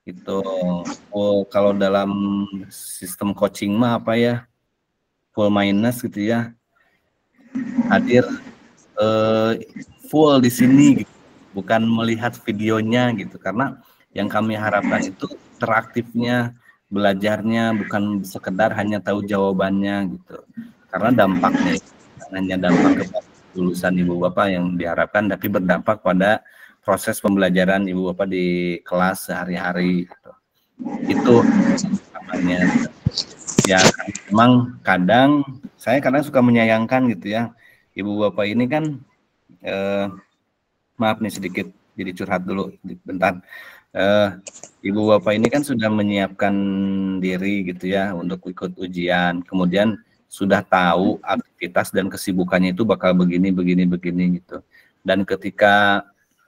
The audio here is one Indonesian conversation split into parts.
Itu kalau dalam sistem coaching mah apa ya, full minus gitu ya, hadir full di sini gitu, bukan melihat videonya gitu, karena yang kami harapkan itu interaktifnya, belajarnya, bukan sekedar hanya tahu jawabannya gitu, karena dampaknya hanya dampak kepada lulusan ibu bapak yang diharapkan, tapi berdampak pada proses pembelajaran ibu bapak di kelas sehari-hari gitu. Itu apanya ya, memang saya kadang suka menyayangkan gitu ya, ibu bapak ini kan maaf nih sedikit jadi curhat dulu bentar. Ibu bapak ini kan sudah menyiapkan diri gitu ya untuk ikut ujian, kemudian sudah tahu aktivitas dan kesibukannya itu bakal begini gitu, dan ketika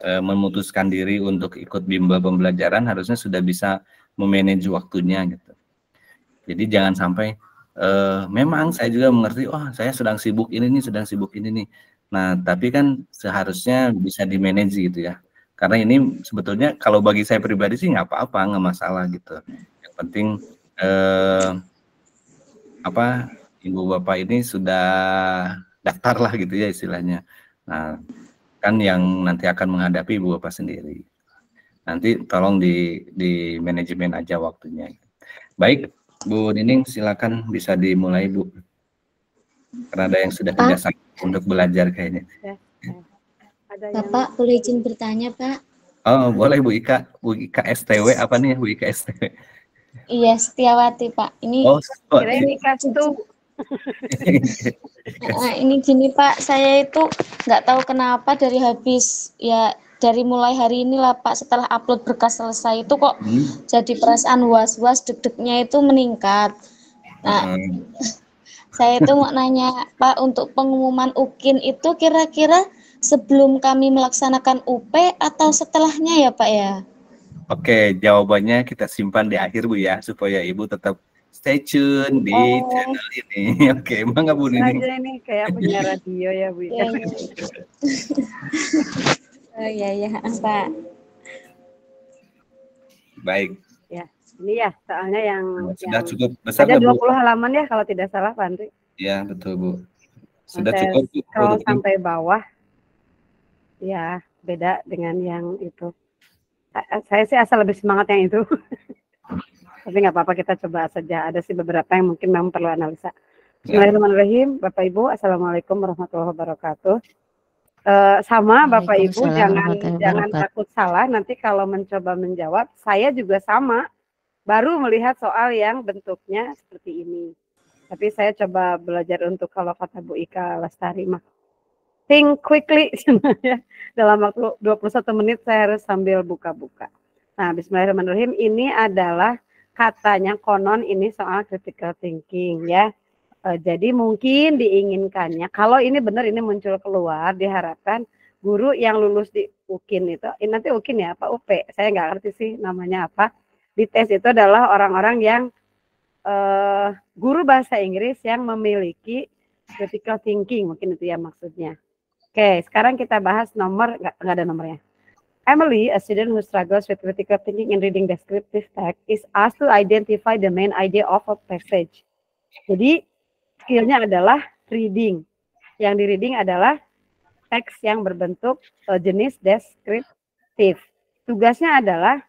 memutuskan diri untuk ikut bimbel pembelajaran harusnya sudah bisa memanage waktunya gitu. Jadi jangan sampai memang saya juga mengerti, oh saya sedang sibuk ini nih. Nah, tapi kan seharusnya bisa di-manage gitu ya. Karena ini sebetulnya kalau bagi saya pribadi sih nggak apa-apa, nggak masalah gitu. Yang penting ibu bapak ini sudah daftar lah gitu ya istilahnya. Nah, kan yang nanti akan menghadapi ibu bapak sendiri. Nanti tolong di manajemen aja waktunya. Baik, Bu Nining, silakan bisa dimulai, Bu. Karena ada yang sudah tidak sabar untuk belajar kayaknya. Bapak, boleh izin bertanya, Pak? Oh, boleh Bu Ika. Bu Ika STW apa nih, Bu Ika STW? Iya, Setiawati, Pak. Ini ini kartu. Ini gini, Pak. Saya itu nggak tahu kenapa dari mulai hari ini lah, Pak, setelah upload berkas selesai itu kok jadi perasaan was-was, deg-degnya itu meningkat. Nah, saya itu mau nanya, Pak, untuk pengumuman UKIN itu kira-kira sebelum kami melaksanakan UP atau setelahnya ya, Pak ya? Oke, jawabannya kita simpan di akhir, Bu ya, supaya Ibu tetap stay tune di channel ini. Oke, bangga Bu Nining. Ini kayak punya radio ya, Bu. Oh iya, Pak. Baik. Ya, ini ya soalnya yang sudah cukup besar ada 20 Bu? halaman ya kalau tidak salah, Pak Andri. Ya, betul Bu. Sudah saya cukup Bu. Kalau sampai bawah, ya beda dengan yang itu. Saya sih asal lebih semangat yang itu. Tapi nggak apa-apa, kita coba saja. Ada sih beberapa yang mungkin memang perlu analisa. Bismillahirrahmanirrahim. Bapak Ibu, Assalamualaikum warahmatullahi wabarakatuh. Sama Bapak Ibu, jangan takut salah. Nanti kalau mencoba menjawab, saya juga sama. Baru melihat soal yang bentuknya seperti ini. Tapi saya coba belajar untuk kalau kata Bu Ika Lestari mah, think quickly sebenarnya. Dalam waktu 21 menit saya harus sambil buka-buka. Nah, bismillahirrahmanirrahim, ini adalah katanya konon ini soal critical thinking ya. Jadi mungkin diinginkannya, kalau ini benar ini muncul keluar, diharapkan guru yang lulus di UKIN itu, nanti UKIN ya apa UP, saya nggak ngerti sih namanya apa, di tes itu adalah orang-orang yang guru bahasa Inggris yang memiliki critical thinking, mungkin itu ya maksudnya. Oke, sekarang kita bahas nomor, nggak ada nomornya. Emily, a student who struggles with critical thinking in reading descriptive text, is asked to identify the main idea of a passage. Jadi, skillnya adalah reading. Yang di reading adalah teks yang berbentuk jenis deskriptif. Tugasnya adalah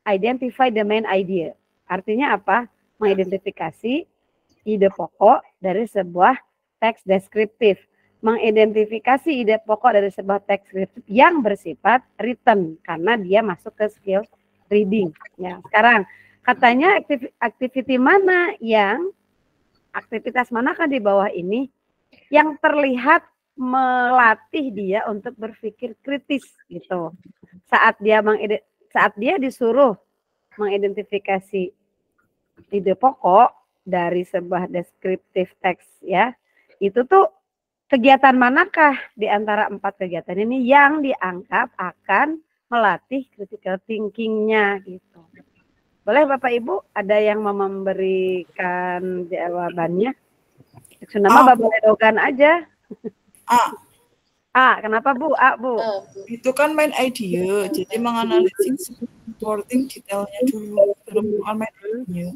identify the main idea. Artinya apa? Mengidentifikasi ide pokok dari sebuah teks deskriptif. Mengidentifikasi ide pokok dari sebuah teks deskriptif yang bersifat written karena dia masuk ke skill reading. Ya, sekarang katanya aktivitas manakah di bawah ini yang terlihat melatih dia untuk berpikir kritis gitu. Saat dia disuruh mengidentifikasi ide pokok dari sebuah deskriptif teks ya, itu tuh kegiatan manakah di antara 4 kegiatan ini yang dianggap akan melatih critical thinking-nya gitu. Boleh Bapak Ibu, ada yang mau memberikan jawabannya? Nama Bapak Dogan aja. Kenapa Bu? Bu. Itu kan main idea, jadi menganalisis supporting detailnya dulu, bukan main idea.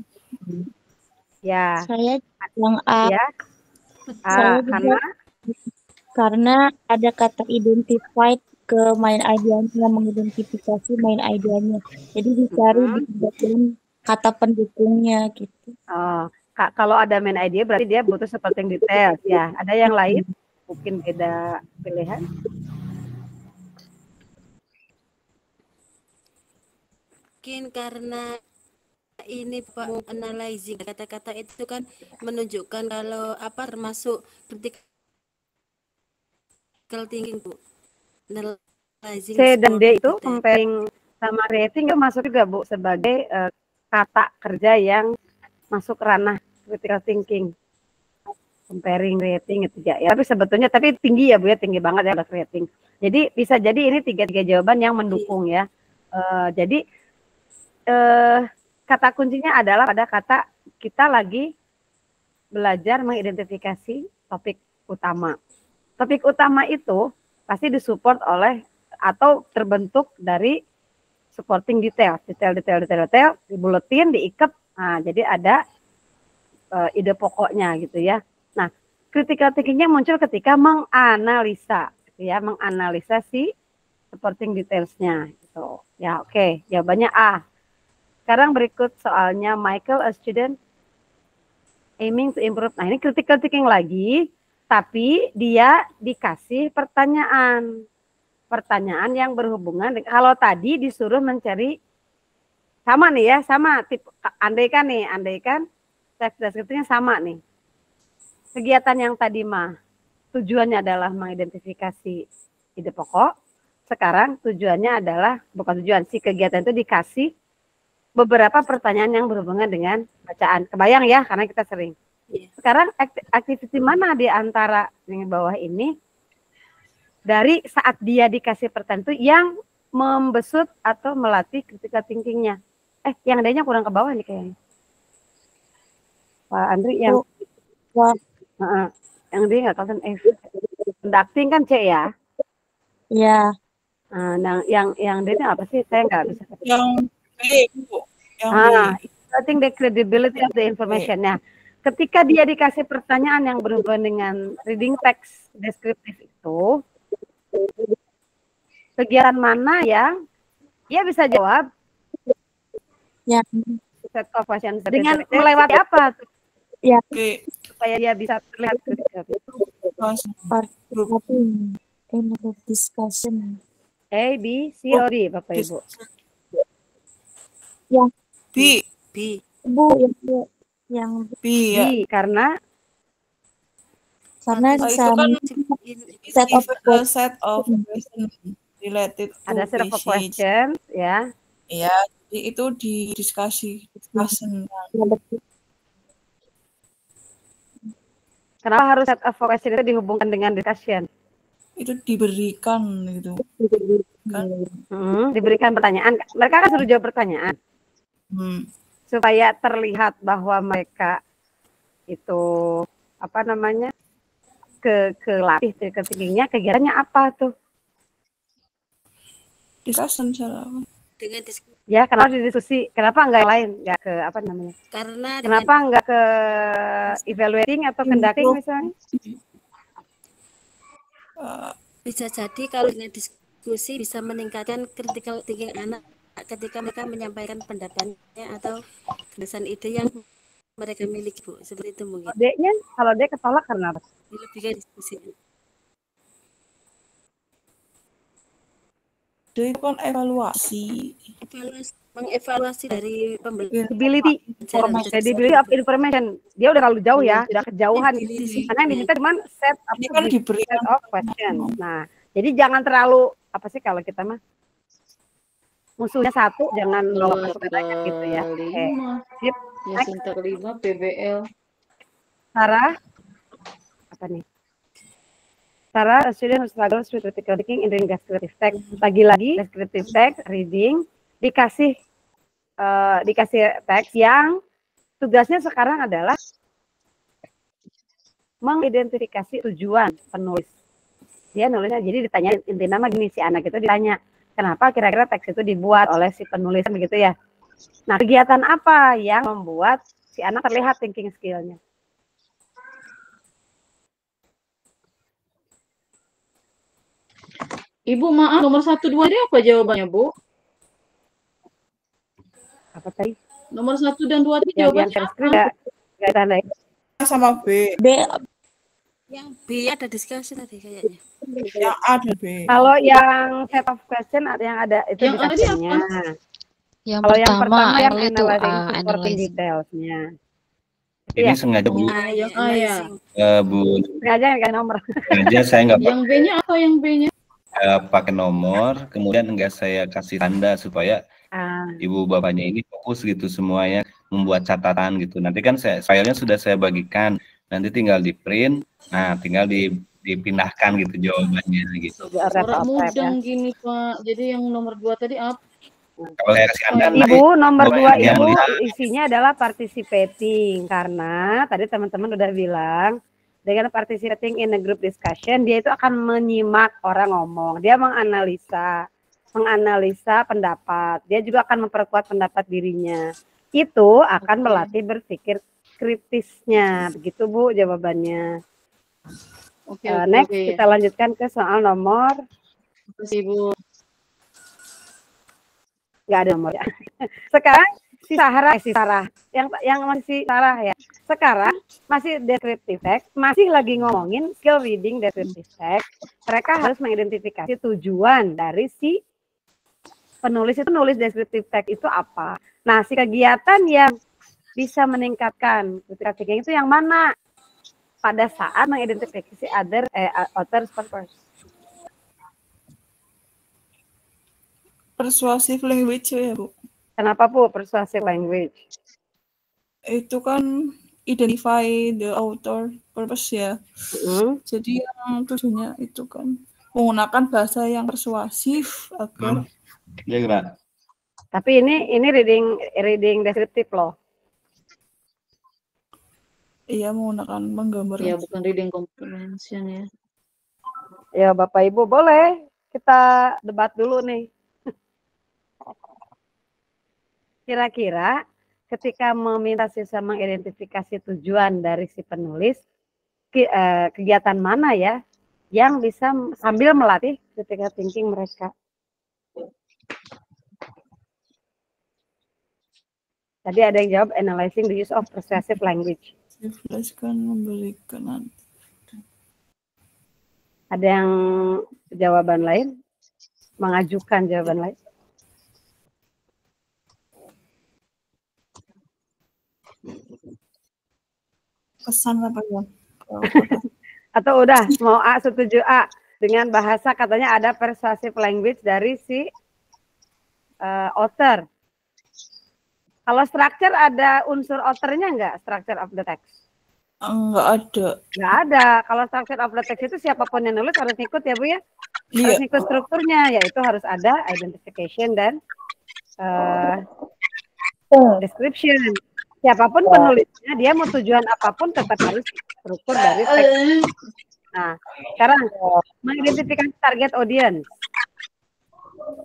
Ya. Saya yang A. Ya. Saya juga karena ada kata identified ke main idea-nya, mengidentifikasi main idea-nya. Jadi dicari di bagian kata pendukungnya gitu. Kalau ada main idea berarti dia butuh supporting details ya. Ada yang lain? Mungkin beda pilihan. Mungkin karena ini Pak, analyzing kata-kata itu kan menunjukkan kalau apa termasuk critical thinking Bu. Analyzing C dan D itu detail. comparing sama rating itu masuk juga Bu sebagai kata kerja yang masuk ranah critical thinking. Comparing, rating itu ya. Tapi sebetulnya tinggi ya Bu ya, tinggi banget ya rating. Jadi bisa jadi ini tiga jawaban yang mendukung ya. Jadi kata kuncinya adalah pada kata kita lagi belajar mengidentifikasi topik utama. Topik utama itu pasti disupport oleh atau terbentuk dari supporting detail, dibuletin, diikat. Nah, jadi ada ide pokoknya gitu ya. Nah, critical thinking-nya muncul ketika menganalisa, gitu ya, menganalisa si supporting details-nya. Gitu. Ya, oke. Jawabannya A. Sekarang berikut soalnya Michael, a student aiming to improve. Nah, ini critical thinking lagi, tapi dia dikasih pertanyaan. Pertanyaan yang berhubungan dengan, kalau tadi disuruh mencari, sama nih ya, sama. Andaikan teks deskripsinya sama nih. Kegiatan yang tadi tujuannya adalah mengidentifikasi ide pokok. Sekarang tujuannya adalah, bukan tujuan, si kegiatan itu dikasih beberapa pertanyaan yang berhubungan dengan bacaan. Kebayang ya, karena kita sering. Sekarang aktiviti mana di antara yang bawah ini dari saat dia dikasih pertanyaan itu yang membesut atau melatih critical thinking-nya? Yang D-nya kurang ke bawah nih kayaknya. Pak Andri yang yang D nggak tahu kan conducting kan C ya? Iya. Nah, yang D-nya apa sih? Saya nggak bisa. Yang B, Bu. I think the credibility of the information. Nah, ketika dia dikasih pertanyaan yang berhubungan dengan reading text deskriptif itu, kegiatan mana yang dia bisa jawab? Ya. Set of questions dengan melewati apa? Ya. Supaya dia bisa terlihat discussion. A, B, C, or D, Bapak Ibu? Ya. B. Bu, yang B ya. Karena itu kan set of questions related to ada set of questions ya. Iya, itu di discussion. Kenapa harus set of questions itu dihubungkan dengan discussion? Itu diberikan gitu. Diberikan pertanyaan. Mereka kan suruh jawab pertanyaan. Supaya terlihat bahwa mereka itu kelatih tingginya, kegiatannya apa tuh? Discussion salah. Dengan diskusi. Ya, kenapa didiskusi? Kenapa enggak yang lain? Enggak ke Karena kenapa enggak ke evaluating atau conducting misalnya? Bisa jadi kalau dengan diskusi bisa meningkatkan critical thinking anak ketika mereka menyampaikan pendapatnya atau gagasan ide yang mereka miliki, Bu. Seperti itu mungkin. D-nya kalau D ketolak karena apa? Lebih ke diskusi. Itu kan evaluasi. Mengevaluasi dari pembelajaran. Credibility of information. Dia udah terlalu jauh ya, udah kejauhan. Karena yang diminta cuma set of questions. Nah, jadi jangan terlalu kalau kita musuhnya satu, jangan masuk gitu ya. Sip. Yang kelima PBL. Sarah, apa nih? Sarah, a student who struggles with critical thinking in reading descriptive text. Lagi-lagi descriptive text, reading, dikasih teks yang tugasnya sekarang adalah mengidentifikasi tujuan penulis. Dia nulisnya, jadi ditanya inti nama gini, si anak itu ditanya, kenapa kira-kira teks itu dibuat oleh si penulis begitu ya. Nah, kegiatan apa yang membuat si anak terlihat thinking skill-nya? Ibu maaf, nomor 1, 2 ini apa jawabannya, Bu? Apa tadi? Nomor 1 dan 2 tadi Yang jawabannya terskrim apa? nggak tanda. Sama B. B. Yang B ada diskusi tadi kayaknya. Yang A dan B. Kalau yang set of question yang ada itu Yang di ada captionnya. Yang Kalau yang pertama yang itu analyzing supporting analyzing. detailsnya. Ini Iya. sengaja Bu, Yang A ya. Bu, Sengaja nggak nomor. sengaja saya nggak Yang B-nya apa yang B-nya? pakai nomor, kemudian nggak saya kasih tanda supaya ibu bapaknya ini fokus gitu semuanya membuat catatan gitu. Nanti kan filenya sudah saya bagikan, nanti tinggal di print, nah tinggal dipindahkan gitu jawabannya gitu. Suara mudeng gini Pak. Jadi yang nomor 2 tadi apa? Kalau saya kasih anda Ibu nomor 2 yang Ibu lihat. isinya adalah participating, karena tadi teman-teman udah bilang dengan participating in a group discussion dia itu akan menyimak orang ngomong, dia menganalisa pendapat, dia juga akan memperkuat pendapat dirinya. Itu akan melatih berpikir kritisnya. Begitu Bu jawabannya. Next kita lanjutkan ke soal nomor. Terima kasih Bu. Nggak ada nomor ya. Sekarang si Sarah yang masih Sarah ya. Sekarang masih descriptive text, masih lagi ngomongin skill reading descriptive text. Mereka harus mengidentifikasi tujuan dari si penulis itu nulis descriptive text itu apa. Nah, si kegiatan yang bisa meningkatkan critical thinking itu yang mana? Pada saat mengidentifikasi author's purpose. Persuasive language ya, Bu. Kenapa Bu persuasive language? Itu kan identify the author purpose ya. Jadi yang tujuannya itu kan menggunakan bahasa yang persuasif agar Ya, gerak. Tapi ini reading deskriptif loh. Iya, menggunakan menggambar. Ya, bukan reading comprehension ya. Ya, Bapak Ibu boleh kita debat dulu nih. Kira-kira ketika meminta siswa mengidentifikasi tujuan dari si penulis, kegiatan mana ya yang bisa sambil melatih critical thinking mereka? Tadi ada yang jawab analyzing the use of persuasive language. Jelaskan memberikan. Ada yang jawaban lain? Mengajukan jawaban lain? Pesan apa ya? Atau udah mau A, setuju A dengan bahasa katanya ada persuasive language dari si author. Kalau structure ada unsur authornya enggak, structure of the text? Enggak ada. Enggak ada. Kalau structure of the text itu siapapun yang nulis harus ikut ya Bu ya? Harus ikut strukturnya, yaitu harus ada identification dan description. Siapapun penulisnya, dia mau tujuan apapun tetap harus struktur dari teks. Nah, sekarang mengidentifikasi target audience.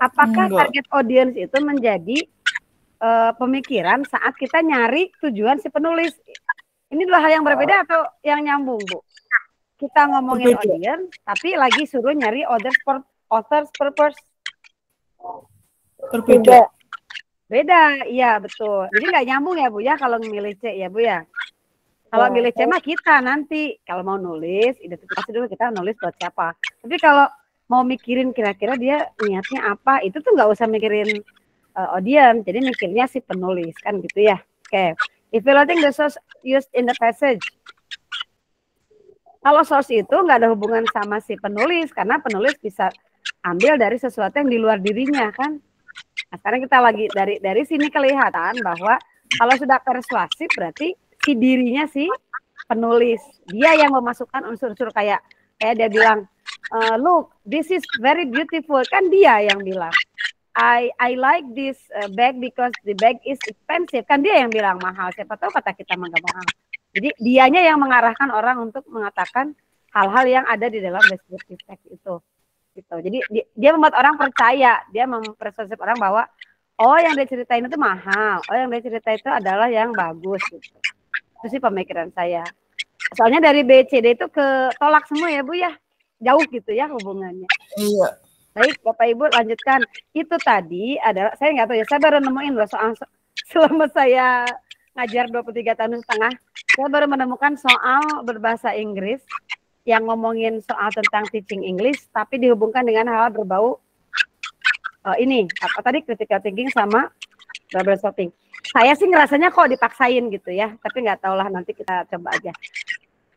Apakah target audience itu menjadi pemikiran saat kita nyari tujuan si penulis? Ini dua hal yang berbeda atau yang nyambung, Bu? Kita ngomongin audience, tapi lagi suruh nyari author's purpose. Berbeda. Beda, iya betul. Jadi nggak nyambung ya Bu ya kalau milih C ya Bu ya. Kalau milih C mah kita nanti kalau mau nulis identifikasi dulu kita nulis buat siapa. Tapi kalau mau mikirin kira-kira dia niatnya apa, itu tuh nggak usah mikirin audience. Jadi mikirnya si penulis kan gitu ya. Oke. Evaluating the source used in the passage. Kalau source itu nggak ada hubungan sama si penulis karena penulis bisa ambil dari sesuatu yang di luar dirinya kan. Nah, sekarang kita lagi dari sini kelihatan bahwa kalau sudah persuasif berarti si dirinya si penulis, dia yang memasukkan unsur-unsur kayak dia bilang, look, this is very beautiful, kan dia yang bilang. I like this bag because the bag is expensive, kan dia yang bilang mahal. Siapa tahu kata kita mahal. Jadi dianya yang mengarahkan orang untuk mengatakan hal-hal yang ada di dalam descriptive text itu. Gitu. Jadi dia membuat orang percaya, dia mempersuasif orang bahwa oh yang dia ceritain itu mahal, oh yang dia ceritain itu adalah yang bagus. Gitu. Itu sih pemikiran saya. Soalnya dari BCD itu ke tolak semua ya Bu ya, jauh gitu ya hubungannya. Iya. Baik Bapak Ibu lanjutkan. Itu tadi adalah, saya nggak tahu ya, saya baru nemuin loh soal selama saya ngajar 23 tahun setengah, saya baru menemukan soal berbahasa Inggris yang ngomongin soal tentang teaching English, tapi dihubungkan dengan hal berbau ini, apa tadi, critical thinking sama problem solving. Saya sih ngerasanya kok dipaksain gitu ya, tapi nggak tahu lah, nanti kita coba aja.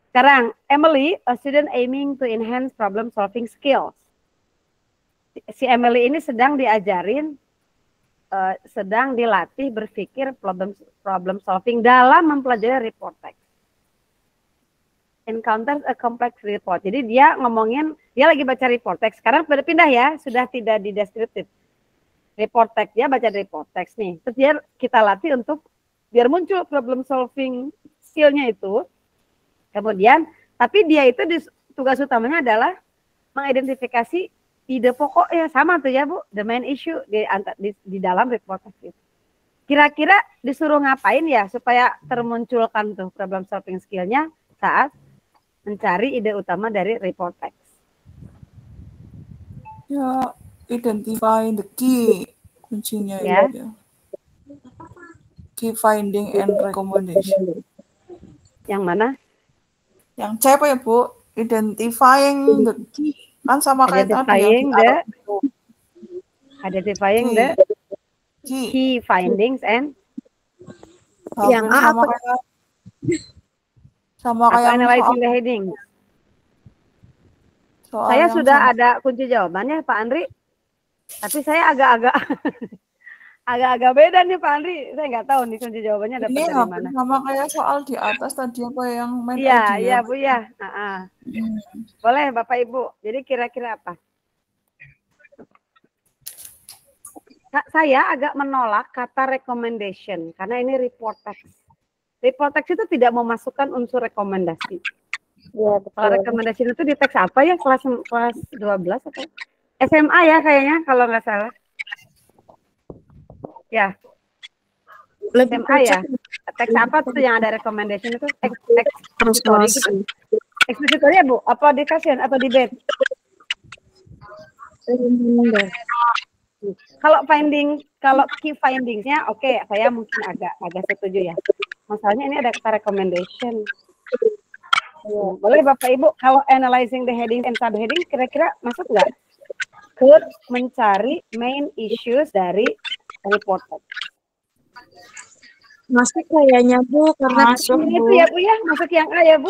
Sekarang, Emily, a student aiming to enhance problem solving skills. Si Emily ini sedang diajarin, sedang dilatih berpikir problem solving dalam mempelajari report text. Encounters a complex report. Jadi dia ngomongin, dia lagi baca report text. Sekarang sudah pindah ya, sudah tidak di descriptive. Report text, dia baca report text nih. Terus dia kita latih untuk biar muncul problem solving skill-nya itu. Kemudian, tapi dia itu tugas utamanya adalah mengidentifikasi ide pokoknya, sama tuh ya Bu, the main issue di dalam report text itu. Kira-kira disuruh ngapain ya supaya termunculkan tuh problem solving skill-nya saat mencari ide utama dari report text? Ya, identify the key, kuncinya ya. Ya. Key finding and recommendation. Yang mana? Yang C apa ya Bu? Identifying the key. Kan sama kayak tadi. Identifying the key findings and yang A apa? Sama kayak analyzing the heading. Saya sudah ada kunci jawabannya Pak Andri, tapi saya agak-agak beda nih Pak Andri. Saya nggak tahu nih kunci jawabannya dapat dari mana. Sama kayak soal di atas tadi apa yang main Iya, iya Bu ya. Boleh Bapak Ibu. Jadi kira-kira apa? Saya agak menolak kata recommendation karena ini report text. Report text itu tidak memasukkan unsur rekomendasi. Ya, kalau rekomendasi itu di teks apa ya, kelas 12 atau SMA ya kayaknya kalau nggak salah. Ya. SMA ya. Teks apa tuh yang ada recommendation itu? Expository gitu. Expository ya Bu? Apa discussion atau debate? Kalau key findingsnya oke, saya mungkin agak setuju ya. Masalahnya ini ada kata recommendation. Boleh Bapak Ibu, kalau analyzing the heading and subheading kira-kira masuk nggak ke mencari main issues dari report? Masuk kayaknya Bu, karena masuk itu ya Bu ya, masuk yang A ya Bu.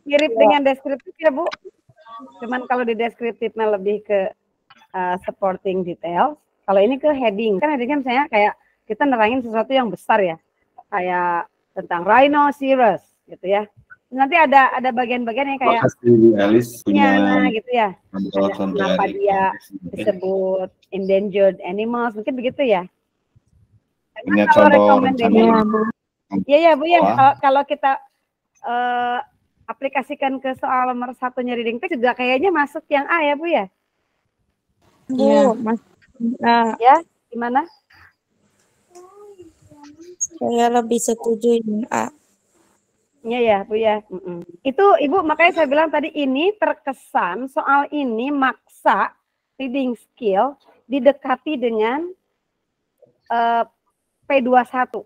Mirip dengan deskriptif ya Bu. Cuman kalau di deskriptifnya lebih ke supporting details. Kalau ini ke heading, kan heading kan misalnya kayak kita nerangin sesuatu yang besar ya, kayak tentang rhinoceros gitu ya. Nanti ada bagian-bagian yang kayak gitu ya. Kenapa dia disebut endangered animals, mungkin begitu ya. Karena kalau recommendation, ya Bu ya. Kalau kita aplikasikan ke soal nomor 1-nya reading text juga kayaknya masuk yang A ya Bu ya. Bu, Mas. Ya, gimana? Saya lebih setuju yang A. Iya ya, Bu ya. Itu Ibu, makanya saya bilang tadi ini terkesan soal ini maksa reading skill didekati dengan P21.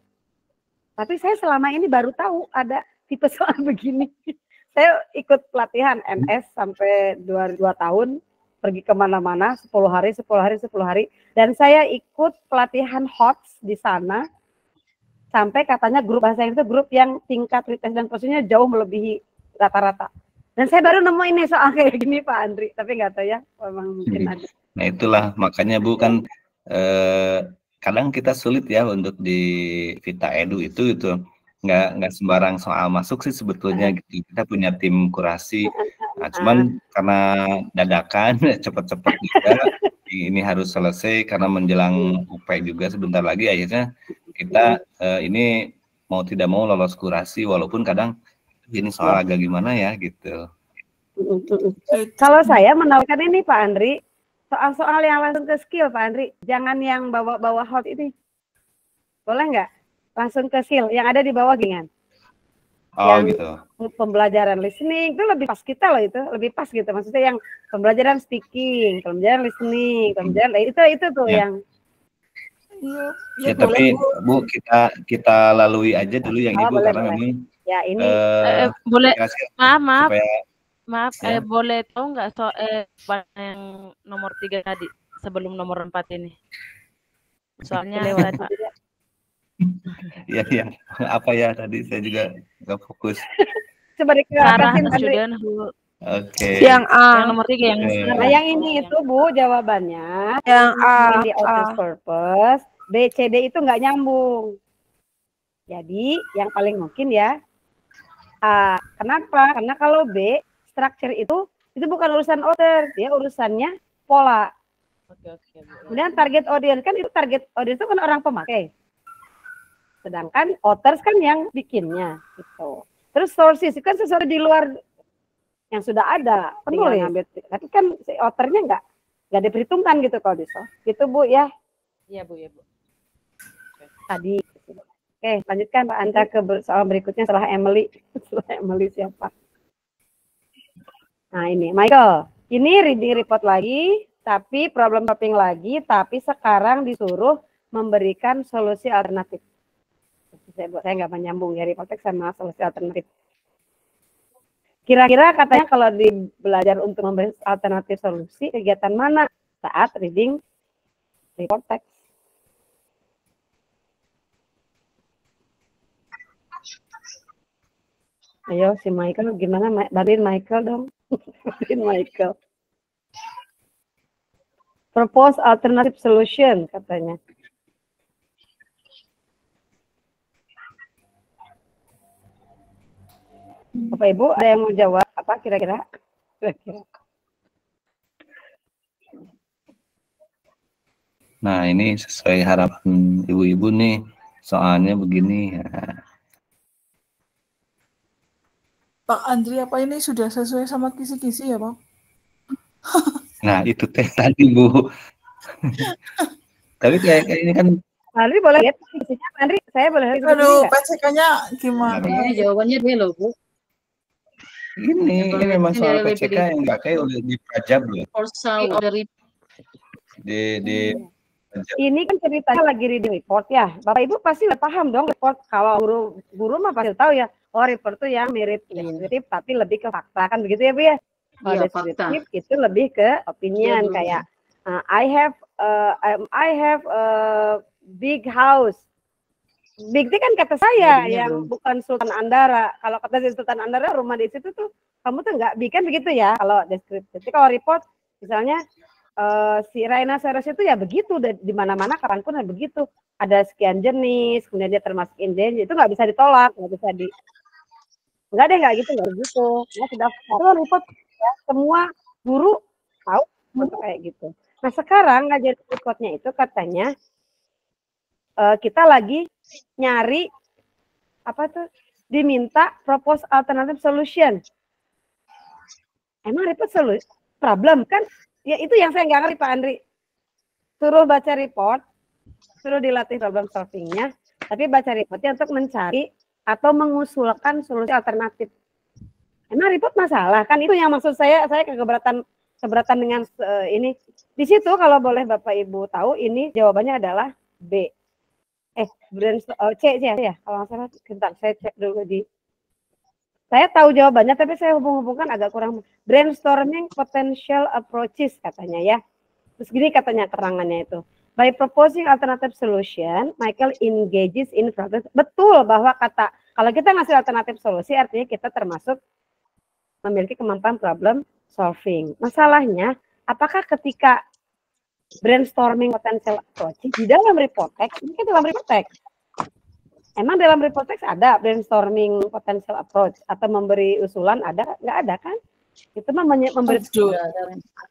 Tapi saya selama ini baru tahu ada tipe soal begini. Saya ikut pelatihan MS sampai 2 tahun. Pergi kemana-mana 10 hari, dan saya ikut pelatihan HOTS di sana sampai katanya grup bahasa Inggris itu grup yang tingkat retest dan posisinya jauh melebihi rata-rata. Dan saya baru nemu ini soal kayak gini Pak Andri, tapi nggak tahu ya, memang mungkin ada. Nah itulah makanya Bu kan kadang kita sulit ya untuk di Vita Edu itu nggak sembarang soal masuk sih sebetulnya gitu. Kita punya tim kurasi. Nah, cuman karena dadakan cepet-cepet juga ini harus selesai karena menjelang UP juga sebentar lagi, akhirnya kita ini mau tidak mau lolos kurasi walaupun kadang ini soal agak gimana ya gitu. Kalau saya menawarkan ini Pak Andri, soal-soal yang langsung ke skill Pak Andri, jangan yang bawa-bawa hot ini. Boleh nggak? Langsung ke skill yang ada di bawah gini. Oh yang gitu. Pembelajaran listening itu lebih pas kita loh, itu lebih pas gitu. Maksudnya yang pembelajaran speaking, pembelajaran listening, pembelajaran itu tuh yang. Ya, tapi Bu kita lalui aja dulu yang Ibu boleh, karena memang ya ini boleh maaf ya. Boleh tahu nggak yang nomor 3 tadi sebelum nomor 4 ini? Soalnya lewat Pak. Iya, apa ya tadi saya juga nggak fokus. Coba dikatakan student Oke. Yang A. Yang nomor 3 yang Nah, yang ini itu Bu jawabannya. Yang A. Di author's purpose, B, C, D itu nggak nyambung. Jadi yang paling mungkin ya A. Kenapa? Karena kalau B, structure itu bukan urusan author, dia urusannya pola. Oke. Kemudian target audience kan itu kan orang pemakai. Sedangkan authors kan yang bikinnya gitu. Terus sources itu kan sesuatu di luar yang sudah ada, penulis. Tapi kan si authornya nggak diperhitungkan gitu kalau gitu Bu ya. Iya Bu. Tadi. Oke, lanjutkan Pak Anta ke soal berikutnya setelah Emily. Setelah Emily siapa? Nah ini Michael. Ini reading report lagi, tapi problem solving lagi, tapi sekarang disuruh memberikan solusi alternatif. Saya nggak menyambung ya report text sama solusi alternatif. Kira-kira katanya kalau belajar untuk memberi alternatif solusi, kegiatan mana saat reading report text? Ayo si Michael, gimana? Bantuin Michael dong. Bantuin Michael. Propose alternative solution katanya. Bapak Ibu ada yang mau jawab apa kira-kira? Nah ini sesuai harapan ibu-ibu nih, soalnya begini. Pak Andri, apa ini sudah sesuai sama kisi-kisi ya Pak? Nah itu teh tadi Bu. Tapi kayak ini kan. Andri boleh lihat kisinya, Andri? Saya boleh lihat. Aduh, PCK-nya gimana? Ini jawabannya dia loh Bu. Ini memang soal PCK yang dipakai oleh di Prajab loh. Ini kan ceritanya lagi reading report ya. Bapak Ibu pasti udah paham dong report. Kalau guru mah pasti tahu ya. Oh report tuh yang mirip deskriptif tapi lebih ke fakta kan begitu ya Bu ya. Kalau deskriptif itu lebih ke opinion kayak I have a big house. Big itu kan kata saya yang bukan Sultan Andara. Kalau kata Sultan Andara rumah di situ tuh kamu tuh nggak bikin begitu ya kalau deskriptif. Jadi kalau report misalnya si rhinoceros itu ya begitu di mana-mana kapanpun ya begitu. Ada sekian jenis, kemudian dia termasuk endangered itu nggak bisa ditolak, nggak bisa nggak gitu. Ya sudah kalau report ya, semua guru tahu kayak gitu. Nah sekarang ngajar reportnya itu katanya kita lagi nyari apa tuh diminta propose alternative solution. Emang report solusi problem kan? Ya itu yang saya nggak ngerti Pak Andri. Suruh baca report, suruh dilatih problem solvingnya, tapi baca reportnya untuk mencari atau mengusulkan solusi alternatif. Emang report masalah kan? Itu yang maksud saya keberatan dengan ini. Di situ kalau boleh Bapak Ibu tahu ini jawabannya adalah B. C ya. Kalau salah sebentar saya cek dulu saya tahu jawabannya tapi saya hubung-hubungkan agak kurang. Brainstorming potential approaches katanya ya. Terus gini katanya keterangannya itu. By proposing alternative solution, Michael engages in progress. Betul bahwa kalau kita ngasih alternatif solusi artinya kita termasuk memiliki kemampuan problem solving. Masalahnya apakah ketika brainstorming potential approaches di dalam report text, ini kan dalam report text. Emang dalam report text ada brainstorming potential approach atau memberi usulan ada? Nggak ada kan? Itu mah memberi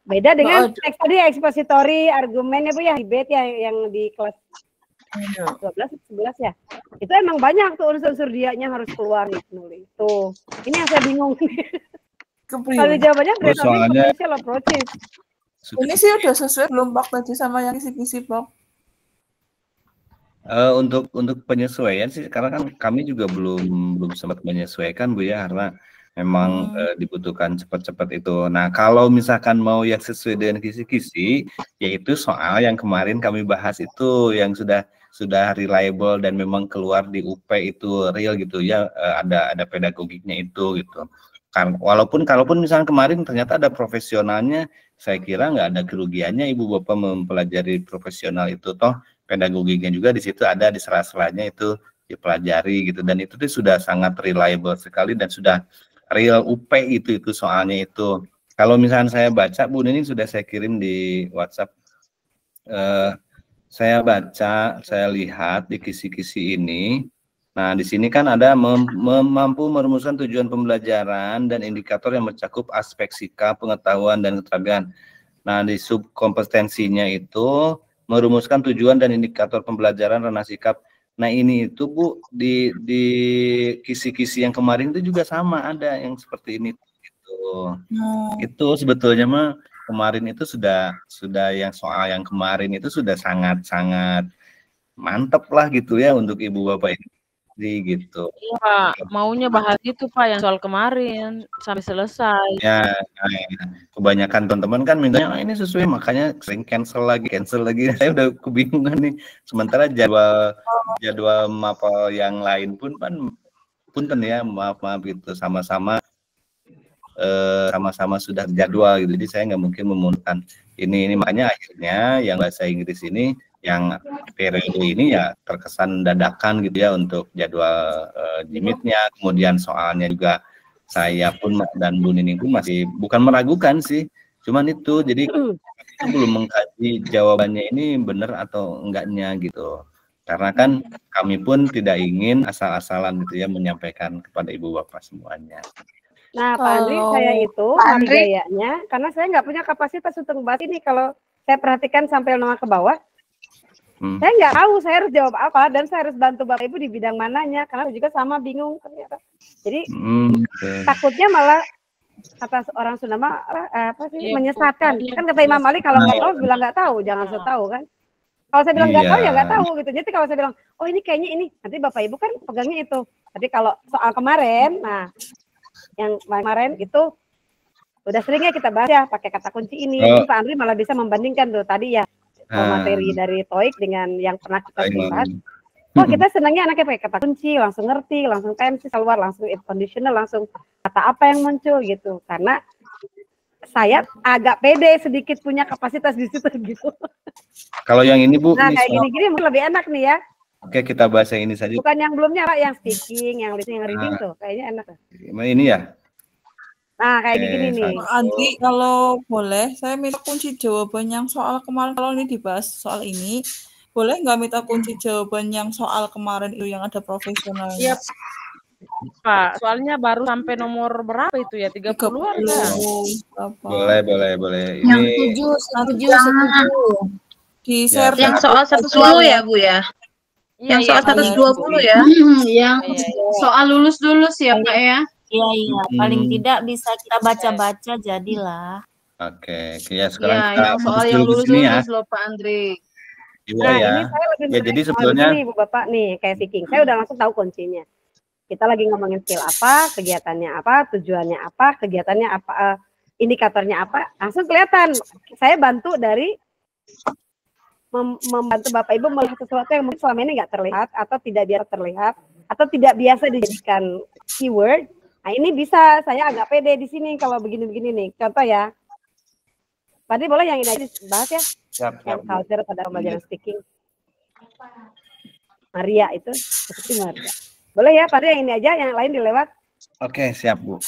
beda dengan teks tadi expository argumennya Bu ya, debate ya yang di kelas 12 11 ya. Itu emang banyak tuh unsur-unsur dianya harus keluar nih nulis. Tuh. Ini yang saya bingung. Kalau jawabannya brainstorming soalnya potential approaches. Ini sih udah sesuai belum Pak tadi sama yang kisi-kisi Pak? Untuk penyesuaian sih, karena kan kami juga belum sempat menyesuaikan Bu ya, karena memang dibutuhkan cepat-cepat itu. Nah, kalau misalkan mau yang sesuai dengan kisi-kisi, yaitu soal yang kemarin kami bahas itu yang sudah reliable dan memang keluar di UP itu real gitu ya, ada pedagogiknya itu gitu. Kan kalaupun misalnya kemarin ternyata ada profesionalnya, saya kira nggak ada kerugiannya Ibu Bapak mempelajari profesional itu, toh pedagogiknya juga di situ ada, di sela-selanya itu dipelajari gitu, dan itu tuh sudah sangat reliable sekali dan sudah real UP itu soalnya itu. Kalau misalnya saya baca Bu, ini sudah saya kirim di WhatsApp, saya baca, saya lihat di kisi-kisi ini. Nah, di sini kan ada mampu merumuskan tujuan pembelajaran dan indikator yang mencakup aspek sikap, pengetahuan, dan keterampilan. Nah, di subkompetensinya itu merumuskan tujuan dan indikator pembelajaran ranah sikap. Nah, ini itu Bu, di kisi-kisi yang kemarin itu juga sama, ada yang seperti ini gitu. Itu sebetulnya mah kemarin itu sudah yang soal yang kemarin itu sudah sangat mantep lah gitu ya untuk Ibu Bapak ini gitu. Iya Pak, maunya bahas itu Pak yang soal kemarin sampai selesai. Ya, kebanyakan teman-teman kan mintanya ini sesuai, makanya sering cancel lagi. Saya udah kebingungan nih. Sementara jadwal mapel yang lain pun kan punten ya, maaf gitu, sama-sama sudah jadwal gitu. Jadi saya nggak mungkin memunculkan ini makanya akhirnya yang bahasa Inggris ini yang periode ini ya terkesan dadakan gitu ya untuk jadwal jimitnya, kemudian soalnya juga saya pun dan Bu Nining pun masih bukan meragukan sih, cuman itu jadi kita belum mengkaji jawabannya ini benar atau enggaknya gitu, karena kan kami pun tidak ingin asal-asalan gitu ya menyampaikan kepada Ibu Bapak semuanya. Nah, Pak Andri, saya itu gayanya, karena saya nggak punya kapasitas untuk membahas ini. Kalau saya perhatikan sampai nengah ke bawah, saya nggak tahu saya harus jawab apa, dan saya harus bantu Bapak Ibu di bidang mananya, karena saya juga sama bingung ternyata. Jadi takutnya malah kata orang Sunda mah apa sih, menyesatkan. Kan kata Imam Malik, kalau nggak tahu bilang nggak tahu, jangan so tahu kan. Kalau saya bilang nggak tahu ya nggak tahu gitu. Jadi kalau saya bilang, oh ini kayaknya ini, nanti Bapak Ibu kan pegangnya itu. Tapi kalau soal kemarin, nah yang kemarin itu udah seringnya kita bahas ya pakai kata kunci ini. Jadi Pak Andri malah bisa membandingkan tuh tadi ya materi dari TOEIC dengan yang pernah kita bahas. Oh, kita senangnya anaknya pakai kata kunci, langsung ngerti, langsung KMC keluar, langsung if conditional, langsung kata apa yang muncul gitu. Karena saya agak pede sedikit punya kapasitas di situ gitu. Kalau yang ini Bu, nah kayak gini-gini mungkin lebih enak nih ya. Oke, kita bahas yang ini saja. Bukan yang belumnya Pak, yang speaking, yang listening, yang reading tuh kayaknya enak. Ini ya. Nah, kayak gini nih. Andi, kalau boleh, saya minta kunci jawaban yang soal kemarin. Kalau ini dibahas soal ini, boleh nggak minta kunci jawaban yang soal kemarin itu yang ada profesionalnya? Iya, Pak. Soalnya baru sampai nomor berapa itu ya? 30-an kan? Boleh. Yang ini 7. Di share yang soal 120 ya, Bu ya? Yang soal 120 ya? Yang soal lulus-lulus ya, Pak ya? Iya, paling tidak bisa kita baca-baca jadilah. Oke, ya sekarang ya, kita yang soal yang lulus-lulus loh Pak Andri. Nah, ini saya lebih ya, jadi sebetulnya ini Bu Bapak nih, kayak speaking. Saya udah langsung tahu kuncinya. Kita lagi ngomongin skill apa, kegiatannya apa, tujuannya apa, kegiatannya apa, indikatornya apa, langsung kelihatan. Saya bantu dari membantu Bapak Ibu melihat sesuatu yang mungkin selama ini nggak terlihat, atau tidak biasa terlihat, atau tidak biasa dijadikan keyword. Nah, ini bisa saya agak pede di sini kalau begini-begini nih. Contoh ya. Tadi boleh yang ini aja bahas ya. Siap. Culture pada pembelajaran speaking. Maria itu seperti Maria. Boleh ya, Pak yang ini aja, yang lain dilewat. Oke, siap Bu.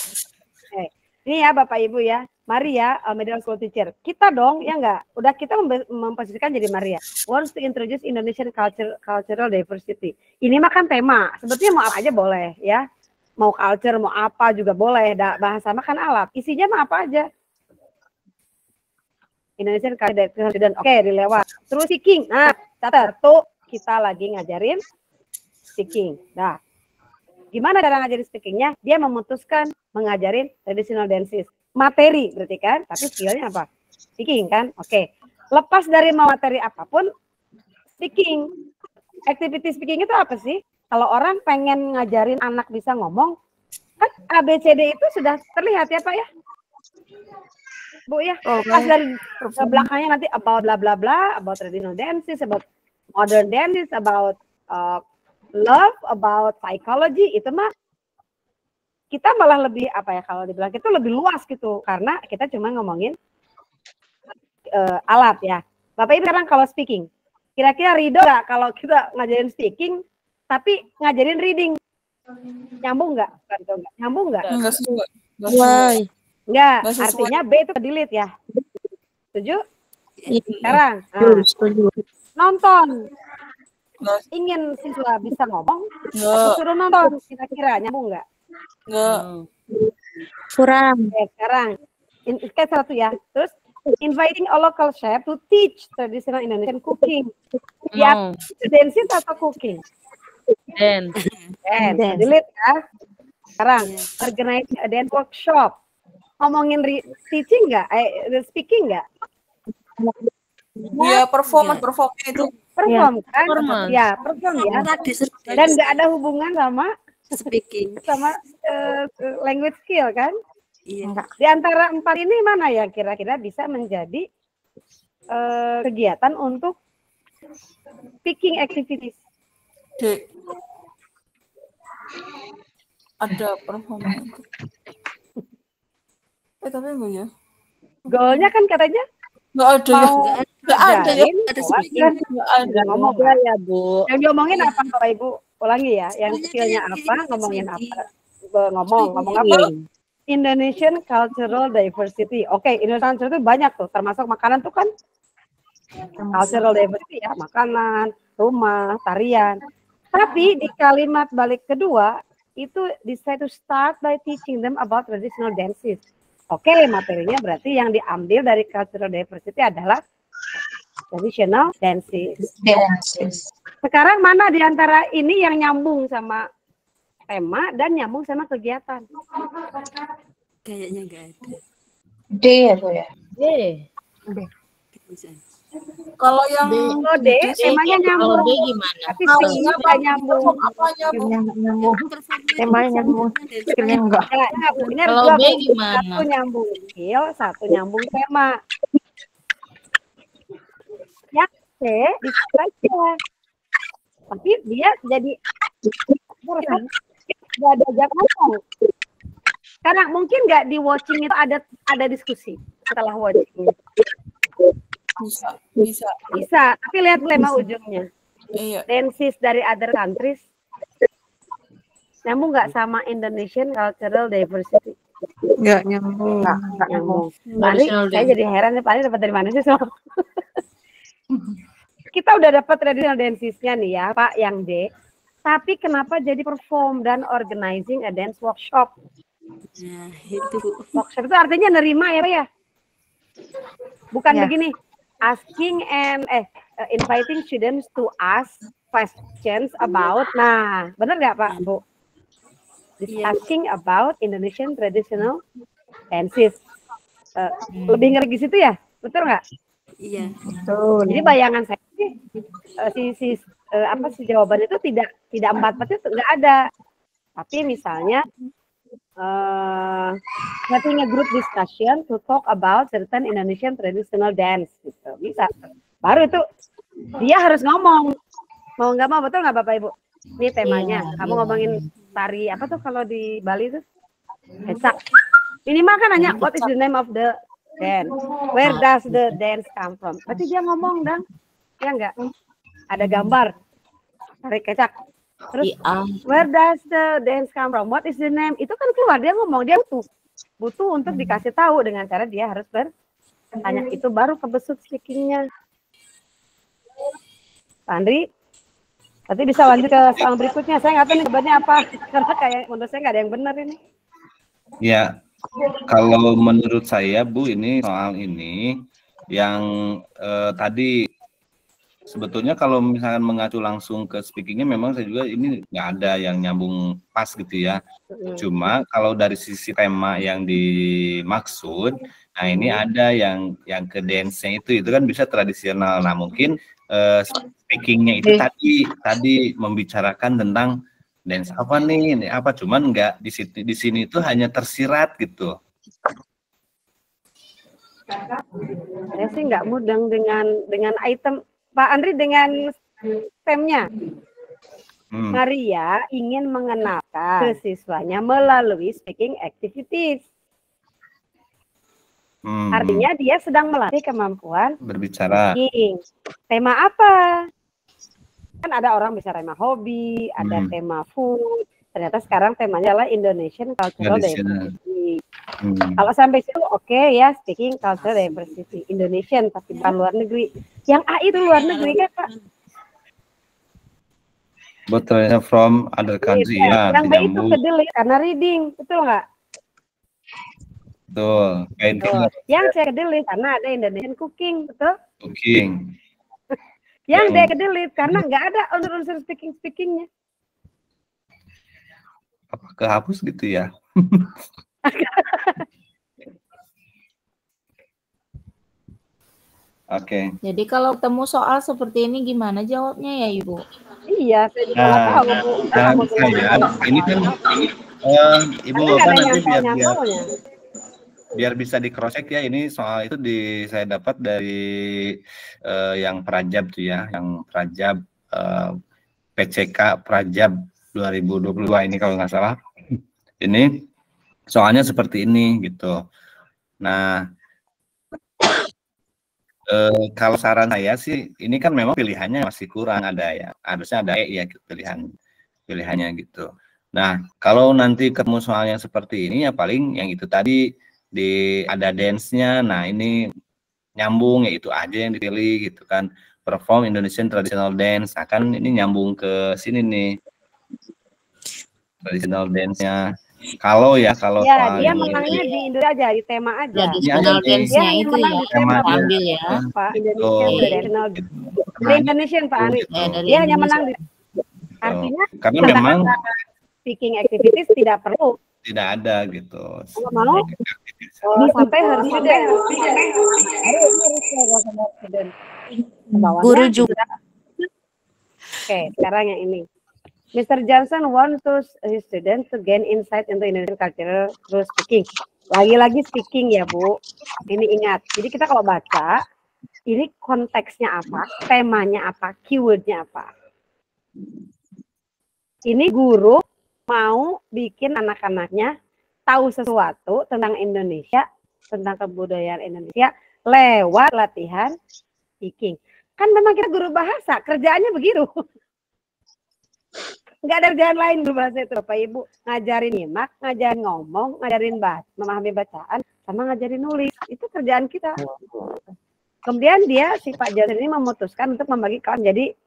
Ini ya Bapak Ibu ya. Maria, middle school teacher. Kita dong, ya enggak? Udah kita memposisikan jadi Maria. Wants to introduce Indonesian cultural diversity. Ini mah kan tema. Sebetulnya mau apa aja boleh ya. Mau culture, mau apa juga boleh. Bahasa mah kan alat. Isinya mah apa aja. Indonesian culture dan oke, dilewat. Terus speaking. Nah, tuh kita lagi ngajarin speaking. Nah, gimana cara ngajarin speakingnya? Dia memutuskan mengajarin traditional dances. Materi berarti kan, tapi skillnya apa? Speaking kan? Oke. Lepas dari materi apapun, speaking. Activity speaking itu apa sih? Kalau orang pengen ngajarin anak bisa ngomong, kan ABCD itu sudah terlihat ya Pak ya? Bu ya, pas dari belakangnya nanti about bla bla bla, about traditional dances, about modern dances, about love, about psychology, itu mah kita malah lebih apa ya, kalau dibilang itu lebih luas gitu, karena kita cuma ngomongin alat ya. Bapak Ibu sekarang kalau speaking, kira-kira ridho nggak kalau kita ngajarin speaking tapi ngajarin reading? Nyambung nggak? Nyambung nggak? Nggak sesuai. Enggak, artinya B itu delete ya. Setuju? Sekarang nonton. Ingin siswa bisa ngomong, suruh nonton, kira-kira nyambung nggak? Nggak. Kurang. Oke, sekarang kayak satu ya. Terus inviting a local chef to teach traditional Indonesian cooking. Ya, dancing atau cooking? Dance. Delete ya. Sekarang organize a dance workshop. Ngomongin teaching nggak? Speaking nggak? Ya, perform itu. Perform kan? Ya, perform ya. Dan nggak ada hubungan sama speaking, sama language skill kan? Iya. Di antara 4 ini mana yang kira-kira bisa menjadi kegiatan untuk speaking activities? D. Ada perform. Tapi enggak ya? Goalnya kan katanya nggak ada ya. Nggak ada ya. Nggak ada ngomong ya Bu. Yang diomongin apa Bapak Ibu? Ulangi ya. Yang skillnya apa? Ngomongin apa? Ngomong apa? Indonesian Cultural Diversity. Oke, Indonesian Culture itu banyak tuh. Termasuk makanan tuh kan cultural diversity ya. Makanan, rumah, tarian. Tapi di kalimat balik kedua itu decide to start by teaching them about traditional dances. Oke, materinya berarti yang diambil dari cultural diversity adalah traditional dances. Sekarang mana di antara ini yang nyambung sama tema dan nyambung sama kegiatan? Kayaknya nggak ada. D ya Bu ya? D. Kalau yang D, temanya nyambung. D gimana? Tapi skillnya nggak nyambung. Nyambung. Temanya nyambung. Skillnya enggak. Kalau B gimana? Satu nyambung skill, satu nyambung tema. Yang C dibaca. Tapi dia jadi nggak ada ajak ngomong. Karena mungkin nggak di watching itu ada diskusi setelah watching. Bisa. Tapi lihat tema ujungnya. Iya. Dances dari other countries. Nyambung nggak sama Indonesian Cultural Diversity? Nggak nyambung. Nggak nyambung. Paling saya jadi heran nih, paling dapat dari mana sih semua? Kita udah dapat traditional dances-nya nih ya, Pak, yang D. Tapi kenapa jadi perform dan organizing a dance workshop? Nah, itu. Workshop itu artinya nerima ya, Pak ya? Bukan begini. Asking and inviting students to ask questions about. Nah, benar nggak Pak, Bu? Asking about Indonesian traditional dances. Lebih ngeri di situ ya, betul nggak? Iya. Betul. Jadi bayangan saya sih, si jawaban itu tidak 4 itu nggak ada. Tapi misalnya having a group discussion to talk about certain Indonesian traditional dance gitu. Bisa. Baru itu dia harus ngomong. Mau nggak mau, betul nggak Bapak Ibu? Ini temanya. Kamu ngomongin tari apa tuh kalau di Bali tuh? Esak. Minimal kan nanya what is the name of the dance? Where does the dance come from? Berarti dia ngomong dong. Ya enggak? Ada gambar. Tarik kecak. Terus where does the dance come from? What is the name? Itu kan keluar, dia ngomong, dia butuh untuk dikasih tahu dengan cara dia harus bertanya. Itu baru kebesut speakingnya. Pak Andri, nanti bisa lanjut ke soal berikutnya. Saya nggak tahu nih jawabannya apa, karena kayak menurut saya nggak ada yang benar ini. Ya, kalau menurut saya Bu, ini soal ini yang tadi sebetulnya kalau misalkan mengacu langsung ke speakingnya memang saya juga ini nggak ada yang nyambung pas gitu ya. Cuma kalau dari sisi tema yang dimaksud, nah ini ada yang ke dance-nya itu kan bisa tradisional. Nah mungkin speakingnya itu tadi membicarakan tentang dance apa nih, ini apa, cuman nggak di sini itu hanya tersirat gitu. Saya sih nggak mudeng dengan item Pak Andri dengan temnya. Maria ingin mengenalkan ke siswanya melalui speaking activities. Artinya dia sedang melatih kemampuan berbicara. Speaking. Tema apa? Kan ada orang bisa tema hobi, ada tema food. Ternyata sekarang temanya adalah Indonesian Cultural Diversity. Kalau sampai situ oke ya, speaking cultural diversity Indonesian, tapi bukan luar negeri. Yang A itu luar negeri kan Pak? Betul, from other country ya. Yang B itu kedelete karena reading, betul nggak? Betul. Yang C kedelete karena ada Indonesian cooking, betul? Cooking. Yang D kedelete karena nggak ada unsur-unsur speakingnya. Apa kehapus gitu ya? Oke. Jadi kalau ketemu soal seperti ini gimana jawabnya ya Ibu? Iya, saya juga nggak tahu Bu. Ini kan Ibu Bapak nanti biar bisa di cross check ya, ini soal itu saya dapat dari yang Prajab tuh ya, yang Prajab PCK Prajab 2022 ini kalau nggak salah. Ini soalnya seperti ini gitu. Nah, kalau saran saya sih, ini kan memang pilihannya masih kurang ada ya, harusnya ada ya pilihannya gitu. Nah, kalau nanti ketemu soal yang seperti ini ya paling yang itu tadi ada dance-nya. Nah, ini nyambung ya itu aja yang dipilih gitu kan. Perform Indonesian Traditional Dance. Nah, kan ini nyambung ke sini nih. Traditional dance-nya. Kalau dia menangnya di Indonesia aja, di tema aja. Traditional dance-nya itu ya, tema ambil ya. Pak, Indonesian Pak Andri. Dia hanya menang di. Artinya karena memang speaking activities tidak perlu. Tidak ada gitu. Mau sampai harus ada. Guru juga. Oke, sekarang yang ini. Mr. Johnson wants his students to gain insight into Indonesian culture through speaking. Lagi-lagi speaking ya Bu. Ini ingat. Jadi kita kalau baca, ini konteksnya apa, temanya apa, keywordnya apa. Ini guru mau bikin anak-anaknya tahu sesuatu tentang Indonesia, tentang kebudayaan Indonesia lewat latihan speaking. Kan memang kita guru bahasa, kerjaannya begitu. Nggak ada kerjaan lain berbahasa itu Bapak Ibu, ngajarin nyimak, ngajarin ngomong, ngajarin memahami bacaan, sama ngajarin nulis. Itu kerjaan kita. Kemudian si Pak Johnson ini memutuskan untuk membagi kelas jadi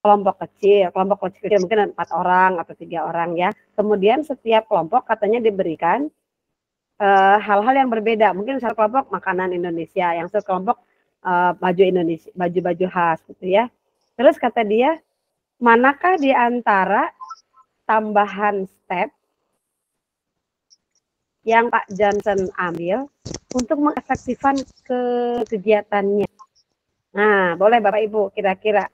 kelompok kecil mungkin 4 orang atau 3 orang ya. Kemudian setiap kelompok katanya diberikan hal-hal yang berbeda. Mungkin satu kelompok makanan Indonesia, yang satu kelompok baju Indonesia, baju-baju khas gitu ya. Terus kata dia, manakah di antara tambahan step yang Pak Johnson ambil untuk mengefektifkan kegiatannya? Nah, boleh Bapak Ibu kira-kira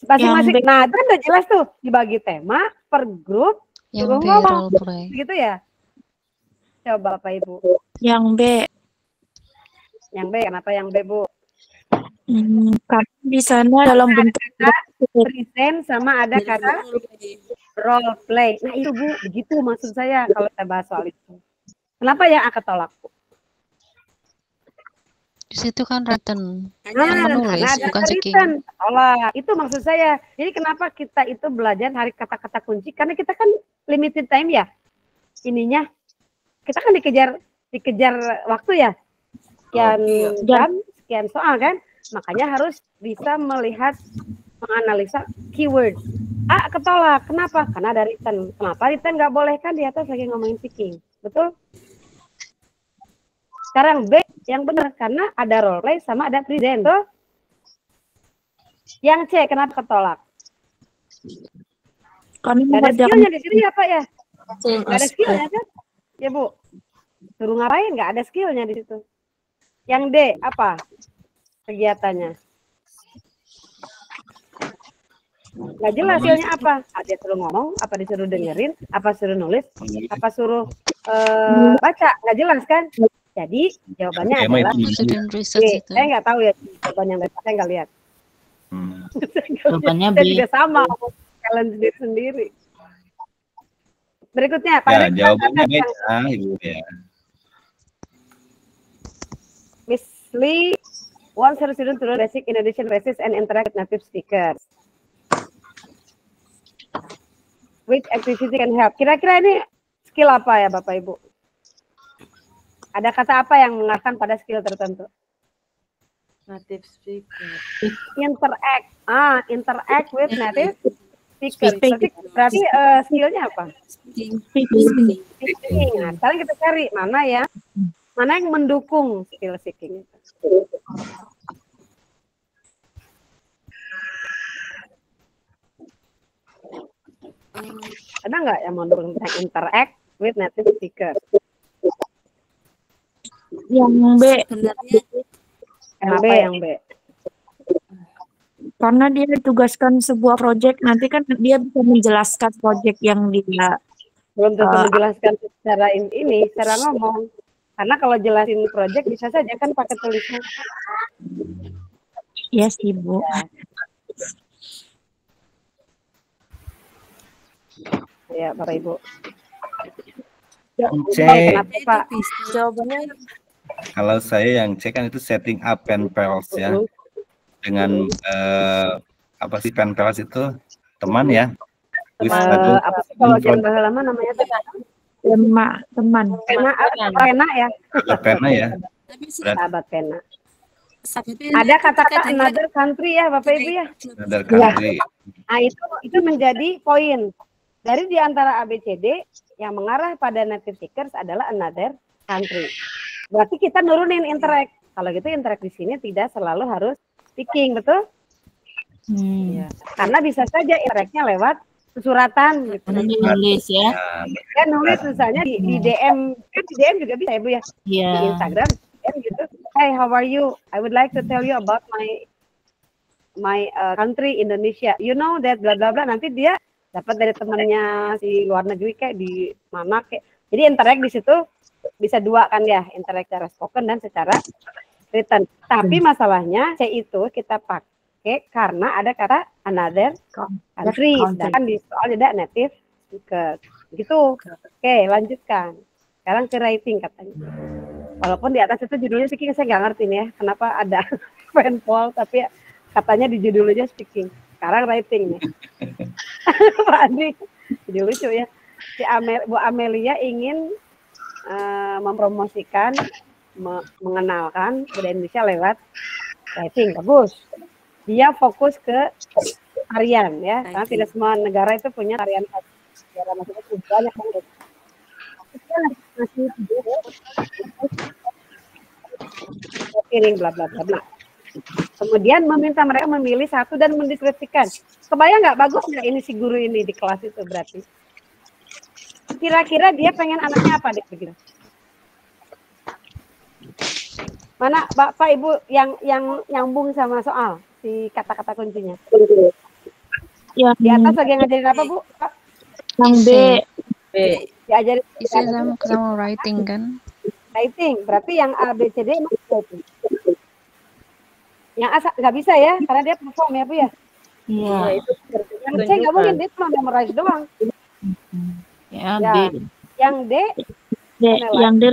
masing-masing. Nah, itu kan udah jelas tuh, dibagi tema per grup, yang B ngomong, role play. gitu ya. Coba Bapak Ibu. Yang B. Yang B, kenapa yang B Bu? Karena di sana dalam bentuk present sama ada kata role play. Nah itu Bu, begitu maksud saya kalau saya bahas soal itu. Kenapa yang akan tolak Bu? Di situ kan written, menulis, bukan speaking. Tolak, itu maksud saya. Jadi kenapa kita itu belajar hari kata-kata kunci? Karena kita kan limited time ya. Ininya, kita kan dikejar waktu ya. Sekian jam, sekian soal kan. Makanya harus bisa melihat, menganalisa keyword. A ketolak, kenapa? Karena ada written. Kenapa written nggak boleh kan di atas lagi ngomongin speaking, betul? Sekarang B yang benar karena ada role play sama ada present. Tuh. Yang C kenapa ketolak? Karena Gak ada skillnya di sini ya Pak ya? Gak ada aspek. skillnya kan? Ya Bu. Suruh ngapain? Gak ada skillnya di situ. Yang D apa kegiatannya? Gak jelas skillnya apa? Dia suruh ngomong, apa disuruh dengerin, apa suruh nulis, apa suruh baca? Gak jelas kan? Jadi jawabannya adalah D. Saya nggak tahu ya jawabannya, saya nggak lihat. Jawabannya B. Saya juga sama, kalian sendiri. Berikutnya, Pak. Ya, jawabannya B, Ibu ya. Miss Lee wants her student to learn basic Indonesian phrases and interact with native speakers. Which activity can help? Kira-kira ini skill apa ya Bapak Ibu? Ada kata apa yang mengarahkan pada skill tertentu? Native speaker. Interact. Interact with native speakers. Berarti skillnya apa? Speaking. Nah, sekarang kita cari mana yang mendukung skill speaking itu. Ada nggak yang mendukung interact with native speakers? Yang B. Yang B. Karena dia ditugaskan sebuah proyek, nanti kan dia bisa menjelaskan proyek yang dia belum tentu menjelaskan secara ini, secara ngomong. Karena kalau jelasin proyek bisa saja kan pakai tulisan. Iya sih Bu. Ya Bapak Ibu. C. Kenapa Pak? Jawabannya Kalau saya yang C kan itu setting up pen pals ya. Dengan apa sih pen pals itu? Teman ya. Apa sih kalau yang bahasa lama namanya teman. Pena ya. Pena ya. Sahabat pena. Ada kata-kata another country ya Bapak Ibu ya. Another country. Nah itu menjadi poin. Dari di antara ABCD yang mengarah pada native speakers adalah another country. Berarti kita nurunin interact. Kalau gitu interact di sini tidak selalu harus speaking, betul? Ya. Karena bisa saja interact-nya lewat suratan gitu. Nulis ya. Kan nulis misalnya di DM, kan di DM juga bisa ya Bu ya. Iya. Di Instagram DM gitu. Hey, how are you? I would like to tell you about my country Indonesia. You know that bla bla bla. Nanti dia dapat dari temannya si luar negeri kayak di mana kayak. Jadi interact di situ bisa dua kan ya, interact secara spoken dan secara written. Tapi masalahnya C itu kita pakai karena ada kata another country. Sedangkan di soal ada native speaker. Gitu. Oke, lanjutkan. Sekarang ke writing katanya. Walaupun di atas itu judulnya speaking, saya nggak ngerti nih ya, kenapa ada penpol tapi katanya di judulnya speaking. Sekarang writing nih. Pak Andi, jadi lucu ya. Si Bu Amelia ingin mempromosikan, mengenalkan budaya Indonesia lewat writing. Bagus. Dia fokus ke tarian ya, karena tidak semua negara itu punya tarian khas. Negara maksudnya banyak kan. Masih piring bla bla bla bla. Kemudian meminta mereka memilih satu dan mendeskripsikan. Kebayang nggak bagus nggak ini si guru ini di kelas itu berarti? Kira-kira dia pengen anaknya apa deh begitu? Mana Bapak Ibu yang nyambung sama soal si kata-kata kuncinya? Di atas lagi ngajarin apa Bu? Yang B. Diajarin sama writing kan? Writing, berarti yang A, B, C, D itu. Yang A nggak bisa ya, karena dia perform ya Bu ya? Iya. Yang C nggak mungkin, dia cuma memorize doang. Ya, Ya. B. Yang D, Yang D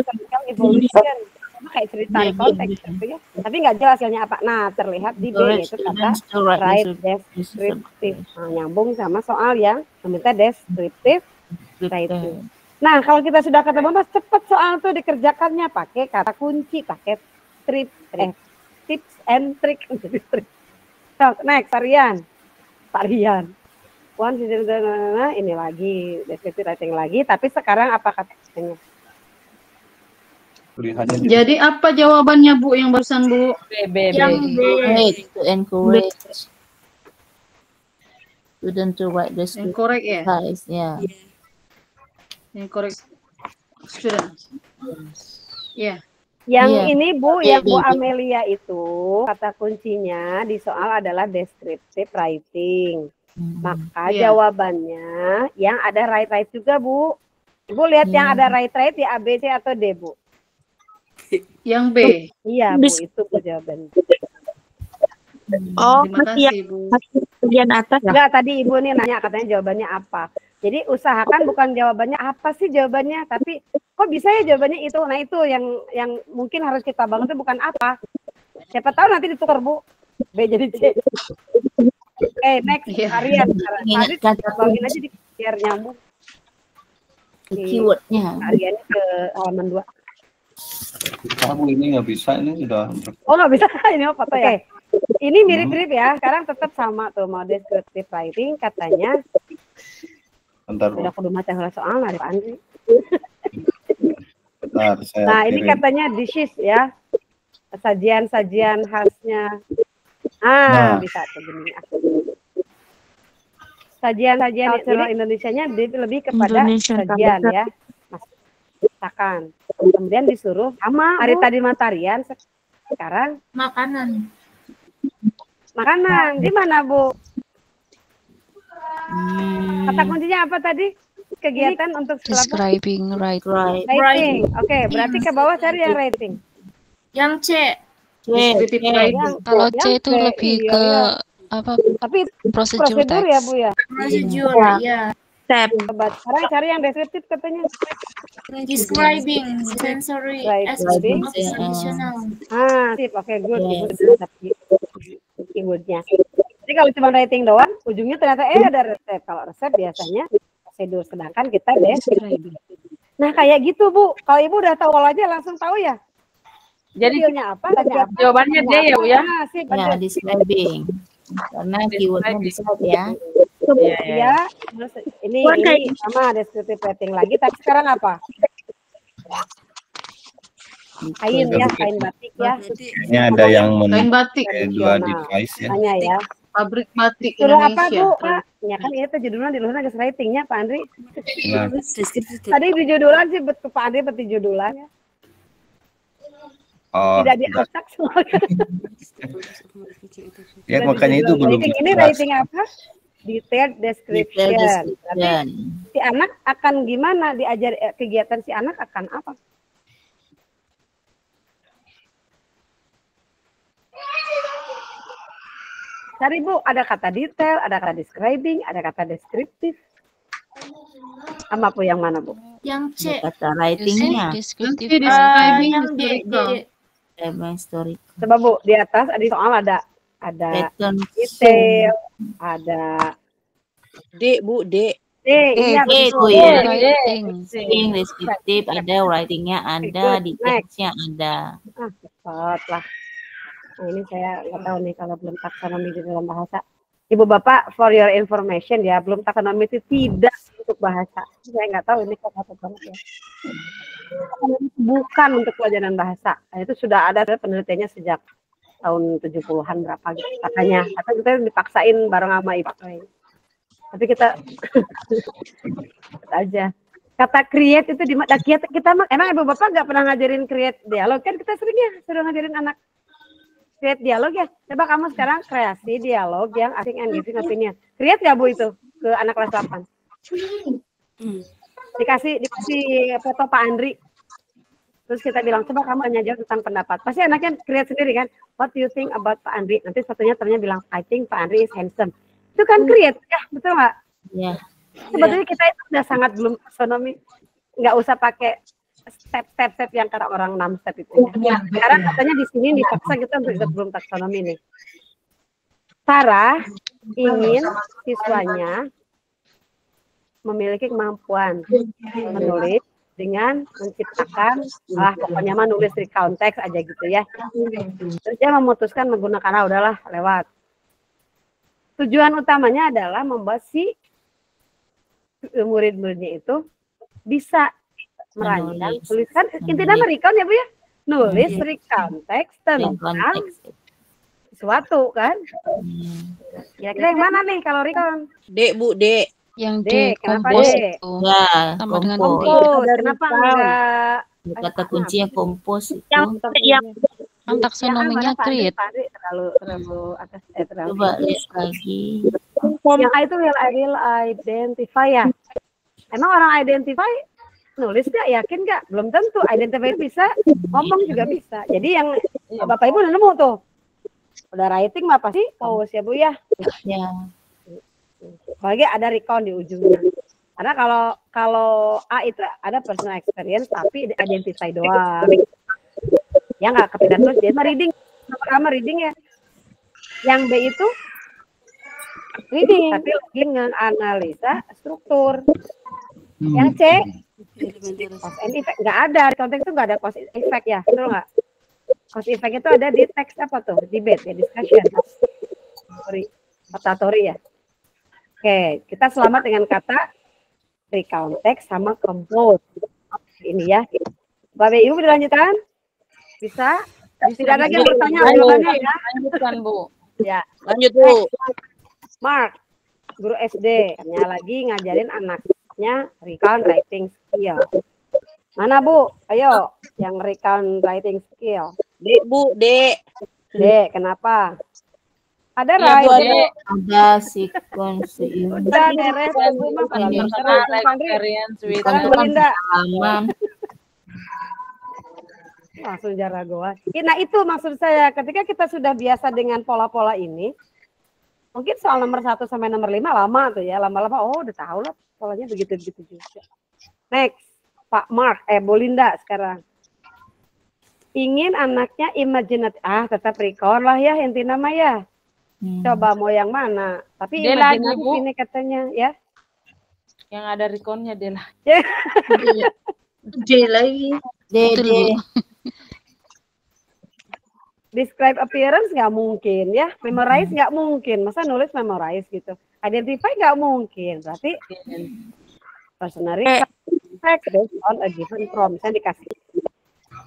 evolution. Kayak cerita konteks gitu ya. Tapi nggak jelas hasilnya apa. Nah, terlihat di B itu kata write descriptive. Nah, nyambung sama soal yang meminta descriptive writing. Nah, kalau kita sudah ketemu Mas, cepat soal tuh dikerjakannya pakai kata kunci, pakai tips and trick. So, next, Rian. Pak Rian. Ini lagi, descriptive writing lagi, tapi sekarang apa katanya? Jadi apa jawabannya Bu yang barusan Bu? B. Yang B. To encourage. student to write the Yang correct ya? exercise. Yeah. Yang correct student. Ya. Yang Iya. ini Bu, Iya, yang Bu iya. Amelia itu kata kuncinya di soal adalah descriptive writing. Maka Iya. jawabannya yang ada right juga Bu. Ibu lihat yang ada right di A, B, C atau D Bu? Yang B. Iya Bu, itu Bu jawabannya. Oh, Terima masih kasih, Bu. bagian atas ya? Enggak, tadi Ibu nih nanya katanya jawabannya apa. Jadi usahakan bukan jawabannya apa sih jawabannya, tapi kok bisa ya jawabannya itu. Nah itu yang mungkin harus kita bangun itu bukan apa. Siapa tahu nanti ditukar Bu. B jadi C. Oke, next Arian. Tadi login aja di biar nyambung. Keywordnya. Ariannya ke halaman 2. Bu ini nggak bisa, ini sudah. Oh nggak bisa, ini apa foto ya? Ini mirip-mirip ya, sekarang tetap sama tuh mau descriptive writing katanya. Bentar, Bu. Udah kudu maca soal nggak ada Andri. Bentar, saya Nah ini kirim. katanya dishes ya, sajian-sajian khasnya. Nah. Bisa tuh begini. Sajian-sajian cultural Indonesianya lebih kepada Indonesian sajian culture. ya, masakan. Kemudian disuruh sama hari tadi matarian, sekarang Makanan. makanan. Di mana Bu? Kata kuncinya apa tadi? Kegiatan untuk setelah Describing writing. writing. Oke, berarti ke bawah cari yang writing. Yang C. Descriptive writing. Kalau yang C itu C, lebih iya, ke iya. apa? Tapi Prosedur prosedur teks. ya Bu ya. Prosedur, ya. Step. Coba sekarang cari yang deskriptif katanya. Describing sensory Describing. aspect of traditional. Sip, oke, good. Tapi keywordnya. Jadi kalau cuma writing doang, ujungnya ternyata ada resep. Kalau resep biasanya prosedur, sedangkan kita describing. Nah kayak gitu Bu, kalau Ibu udah tahu aja langsung tahu ya. Jadi Hasilnya apa? Tanya apa? jawabannya D ya, Bu ya? Sip, Ya, betul. describing. Karena keywordnya describe ya. Iya, terus ini sama descriptive writing lagi, tapi sekarang apa? Kain ya, kain batik ya. Ini ada yang Kain batik. dua device ya. Tanya ya. Pabrik batik Suruh apa Indonesia. Bu? Pak? Ya kan itu judulnya di luar guys writingnya Pak Andri. Nah, Tadi di judulan sih betul Pak Andri betul judulannya. oh, Tidak diacak semua. ya makanya itu belum Ini jelas. writing apa? Detailed description. Tapi si anak akan gimana diajar kegiatan si anak akan apa? Cari Bu, ada kata detail, ada kata describing, ada kata deskriptif. Sama Bu yang mana Bu? Yang C. Kata writingnya. Descriptive Describing Yang D. historical. Story. Coba Bu, di atas di soal ada Pattern. detail, ada D, Bu, D. iya itu betul. ya. writing. Writing, deskriptif, ada writingnya ada, detailsnya ada. Cepat lah. Nah, ini saya nggak tahu nih kalau belum taksonomi di dalam bahasa. Ibu Bapak, for your information ya, belum taksonomi itu tidak untuk bahasa. Saya nggak tahu ini kok apa banget ya. Bukan untuk pelajaran bahasa. Nah, itu sudah ada penelitiannya sejak tahun 70-an berapa gitu. Katanya, atau kita dipaksain bareng sama Ibu. Tapi kita aja. Kata create itu di kita emang Ibu Bapak nggak pernah ngajarin create dialog kan? Kita seringnya suruh ngajarin anak create dialog ya. Coba kamu sekarang kreasi dialog yang asing and giving opinion. Create ya Bu itu ke anak kelas 8. Dikasih foto Pak Andri. Terus kita bilang coba kamu tanya jawab tentang pendapat. Pasti anaknya create sendiri kan. What do you think about Pak Andri? Nanti satunya ternyata bilang I think Pak Andri is handsome. Itu kan create ya, betul nggak? Iya. Sebetulnya kita itu udah sangat belum taksonomi. Nggak usah pakai step yang kata orang 6 step itu ya. Sekarang katanya di sini dipaksa kita untuk ikut belum taksonomi nih. Sarah ingin siswanya memiliki kemampuan menulis dengan menciptakan, pokoknya mah nulis recount text aja gitu ya. Terus dia memutuskan menggunakan, udahlah lewat. Tujuan utamanya adalah membuat si murid-muridnya itu bisa merancang tulisan intinya recount ya Bu ya, nulis recount teks tentang sesuatu kan. Kira-kira yang mana nih kalau recount? D, Bu, D. Yang D, D, kenapa kompos D? itu. Ya, Sama dengan kompos. Kompos, kenapa enggak? Kata kuncinya kompos itu. Yang taksonominya create. Terlalu atas terlalu. Coba lihat lagi. Yang A itu will identify ya. Emang orang identify nulis nggak? Yakin nggak? Belum tentu. Identify bisa, ngomong juga bisa. Jadi yang Bapak Ibu udah nemu tuh. Udah writing mah pasti pause ya Bu ya. Ya. Apalagi ada recount di ujungnya. Karena kalau A itu ada personal experience tapi identify doang. Ya nggak kepikiran terus dia mah reading. Pertama reading ya. Yang B itu reading tapi lagi menganalisa struktur. Yang C cause and effect nggak ada di konteks itu, nggak ada cause effect ya, betul nggak? Cause effect itu ada di teks apa tuh? Debate ya, discussion, oratory ya. Oke, kita selamat dengan kata recount text sama compose. Ini ya. Bapak Ibu dilanjutkan? Bisa? Tidak ada lagi yang bertanya jawabannya ya? Lanjutkan Bu. Ya. Lanjut Bu. Mark, guru SD, lagi ngajarin anaknya recount writing skill. Mana Bu? Ayo, yang recount writing skill. D, Bu, D. D, kenapa? Ada Ya, Bu, writing. ada sequence ini. Udah beres Bu mah kalau Experience with sekarang Bu Linda. Aman. Langsung jaragoan. Nah itu maksud saya, ketika kita sudah biasa dengan pola-pola ini, mungkin soal nomor 1 sampai nomor 5 lama tuh ya, lama-lama oh udah tahu lah polanya begitu-begitu juga. Next, Pak Mark, Bu Linda sekarang. Ingin anaknya imaginatif, tetap recall lah ya inti nama ya. Coba mau yang mana? Tapi D imajinatif lagi, Bu. ini katanya ya. Yang ada recount-nya D lah. D lagi. D. Describe appearance nggak mungkin ya, memorize nggak mungkin, masa nulis memorize gitu. Identify nggak mungkin, berarti personal text based on a given prompt. Misalnya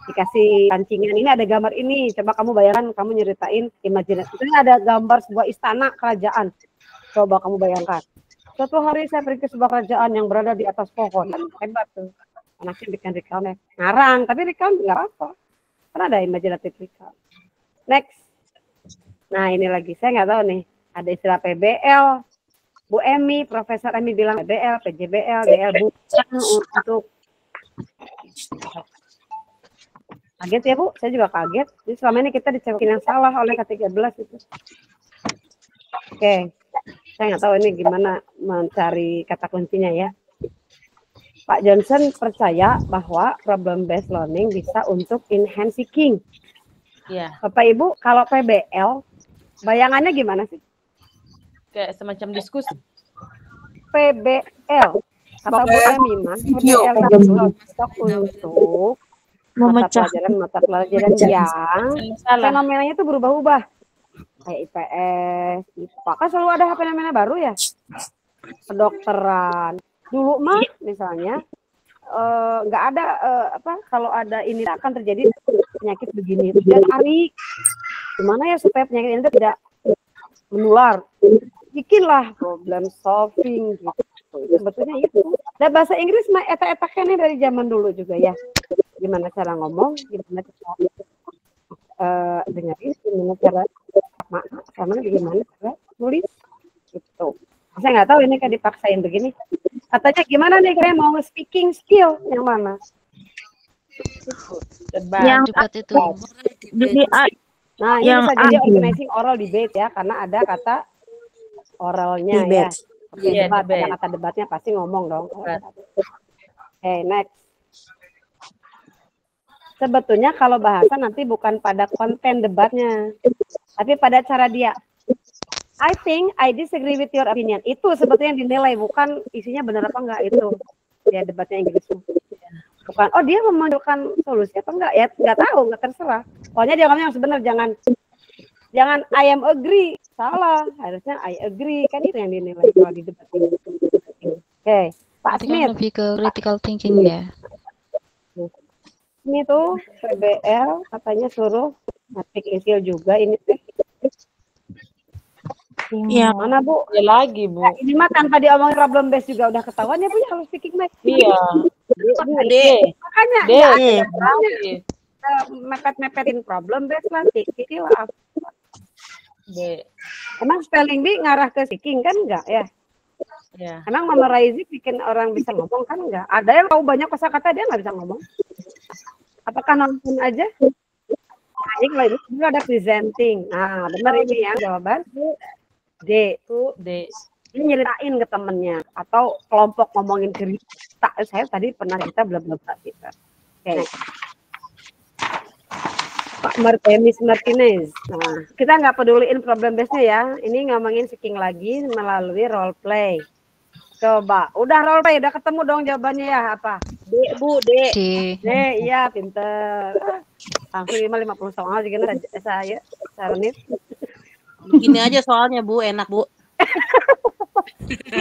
dikasih pancingan, ini ada gambar ini, coba kamu bayangkan, kamu nyeritain imajinasi. Ini ada gambar sebuah istana kerajaan, coba kamu bayangkan. Suatu hari saya pergi ke sebuah kerajaan yang berada di atas pohon, hebat tuh. Anaknya bikin recount, ngarang, tapi recount nggak apa, karena ada imaginative recount. Next. Nah ini lagi, saya nggak tahu nih, ada istilah PBL. Bu Emi, Profesor Emi bilang PBL, PJBL, DL bukan untuk. Kaget ya Bu, saya juga kaget. Jadi selama ini kita dicekokin yang salah oleh K13 itu. Oke, saya nggak tahu ini gimana mencari kata kuncinya ya. Pak Johnson percaya bahwa problem based learning bisa untuk enhance thinking. Iya. Bapak Ibu, kalau PBL, bayangannya gimana sih? Kayak semacam diskusi. PBL, kata Bu Emi, PBL itu cocok untuk mata pelajaran yang fenomenanya itu berubah-ubah. Kayak IPS, IPA, kan selalu ada fenomena baru ya. Kedokteran. Dulu mah misalnya, nggak ada kalau ada ini akan terjadi penyakit begini dan tarik gimana ya supaya penyakit ini tidak menular, bikinlah problem solving gitu. Sebetulnya itu dan bahasa Inggris mah etak-etaknya dari zaman dulu juga ya, gimana cara ngomong, gimana cara dengerin, gimana cara sama gimana cara nulis gitu. Saya nggak tahu ini kan dipaksain begini. Katanya gimana nih kalian mau speaking skill yang mana? Yang debat itu. Nah, ini bisa jadi organizing oral debate ya, karena ada kata oralnya ya. Debat, ada kata debatnya pasti ngomong dong. Oke, next. Sebetulnya kalau bahasa nanti bukan pada konten debatnya, tapi pada cara dia. I think I disagree with your opinion. Itu sebetulnya dinilai, bukan isinya benar apa enggak itu. Ya debatnya Inggris. Bukan, oh dia memunculkan solusi apa enggak? Ya enggak tahu, enggak terserah. Pokoknya dia ngomong yang sebenar, jangan I am agree. Salah, harusnya I agree. Kan itu yang dinilai kalau di debat ini. Oke, Pak Smith. Lebih ke critical thinking ya. Ini tuh PBL katanya suruh ngetik skill juga ini teh. Iya. Mana Bu? Ya lagi Bu. Nah, ini mah tanpa diomongin problem base juga udah ketahuan ya Bu ya, kalau speaking base. Iya. Makanya D. nggak ada caranya mepet-mepetin problem base lah, speaking lah. D. Emang spelling bee ngarah ke speaking kan enggak ya? Ya. Emang memorizing bikin orang bisa ngomong kan enggak? Ada yang tahu banyak kosakata dia nggak bisa ngomong. Apakah nonton aja? Nah, kalau ini juga ada presenting. Nah, benar ini ya jawaban. D. D. Ini nyeritain ke temennya atau kelompok ngomongin cerita. Saya tadi pernah cerita bla-bla-bla gitu. Oke. Pak Martinez. Nah, kita nggak peduliin problem base-nya ya. Ini ngomongin speaking lagi melalui role play. Coba, udah role play, udah ketemu dong jawabannya ya apa? D, Bu, D. D, iya pinter. Langsung 50 soal juga saya saranin. Begini aja soalnya Bu, enak Bu.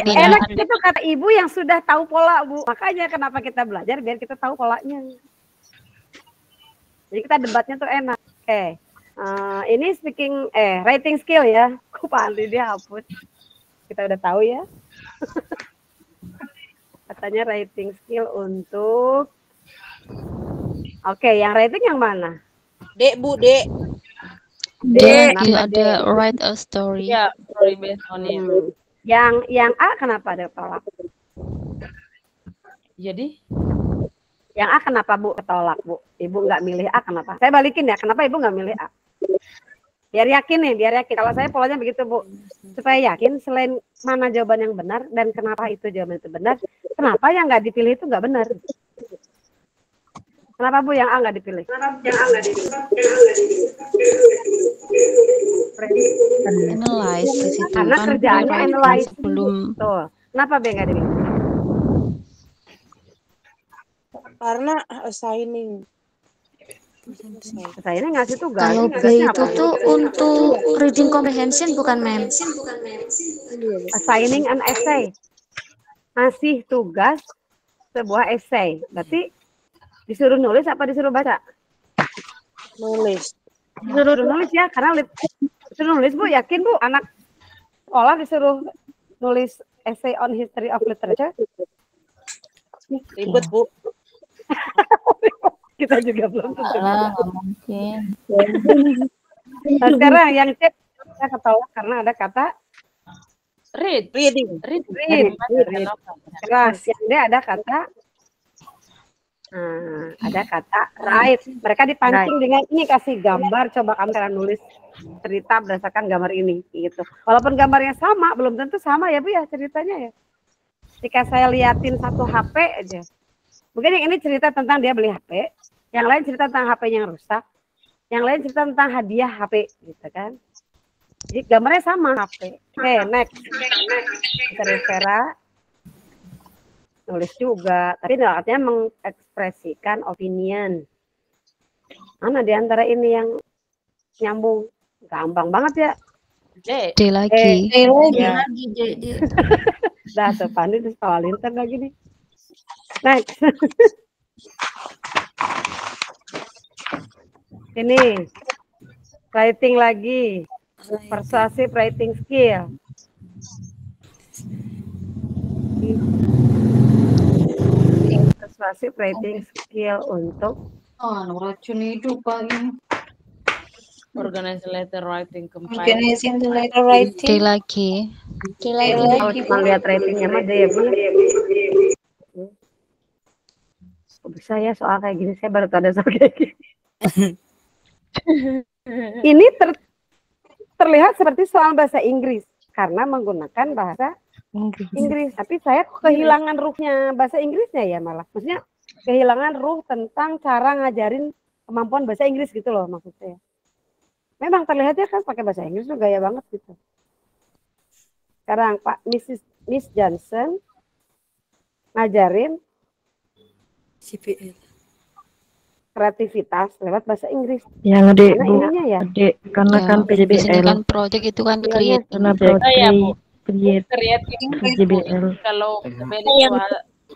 Enak itu kata ibu yang sudah tahu pola Bu. Makanya kenapa kita belajar biar kita tahu polanya. Jadi kita debatnya tuh enak. Oke. Ini speaking writing skill ya. Kok Pak Andi dia hapus. Kita udah tahu ya. Katanya writing skill untuk yang writing yang mana? D, Bu, D. D. Ada write a story. Ya, story based on it. Yang A kenapa ada tolak? Jadi? Yang A kenapa Bu ketolak Bu? Ibu nggak milih A kenapa? Saya balikin ya, kenapa Ibu nggak milih A? Biar yakin nih, biar yakin. Kalau saya polanya begitu Bu, supaya yakin selain mana jawaban yang benar dan kenapa itu jawaban itu benar, kenapa yang nggak dipilih itu nggak benar? Kenapa Bu yang A nggak dipilih? Analyze di situ Karena kan kerjaannya analyze sebelum. Tuh. Kenapa B nggak dipilih? Karena assigning. Saya ini ngasih tugas. Kalau B itu tuh untuk reading comprehension bukan mem? Assigning an essay. Ngasih tugas sebuah essay. Berarti disuruh nulis apa disuruh baca? Nulis. Disuruh nulis ya, karena disuruh nulis Bu, yakin Bu anak sekolah disuruh nulis essay on history of literature? Ribet Bu. Kita juga belum tentu. Mungkin. Nah, sekarang yang C kita ketolak karena ada kata reading. Read. Terus yang D ada kata write. Mereka dipancing dengan ini, kasih gambar, coba kamu cara nulis cerita berdasarkan gambar ini gitu. Walaupun gambarnya sama, belum tentu sama ya Bu ya ceritanya ya. Jika saya liatin satu HP aja, mungkin yang ini cerita tentang dia beli HP, yang lain cerita tentang HP-nya yang rusak, yang lain cerita tentang hadiah HP gitu kan. Jadi gambarnya sama HP. Oke, next. Vera nulis juga, tapi artinya mengekspresikan opinion. Mana di antara ini yang nyambung? Gampang banget ya. D lagi. D lagi. Dah tuh Pandi terus soal inter lagi nih. Next. Ini writing lagi. Persuasive writing skill. Persuasive writing skill untuk racun hidup pagi. Organizing letter writing, compile. Organizing the letter writing. D lagi. Oh, cuma lihat ratingnya mah deh ya Bu. Kok bisa ya soal kayak gini, saya baru tahu ada soal kayak gini. Ini terlihat seperti soal bahasa Inggris karena menggunakan bahasa Inggris. Tapi saya kehilangan ruhnya bahasa Inggrisnya ya malah. Maksudnya kehilangan ruh tentang cara ngajarin kemampuan bahasa Inggris gitu loh maksud saya. Memang terlihatnya kan pakai bahasa Inggris tuh gaya banget gitu. Sekarang Miss Johnson ngajarin CPL. Kreativitas lewat bahasa Inggris. Yang D, karena Bu. ininya ya. D, karena kan PJBL. Kan project itu kan create. Karena project Ya, Bu. create PJBL. Kalau itu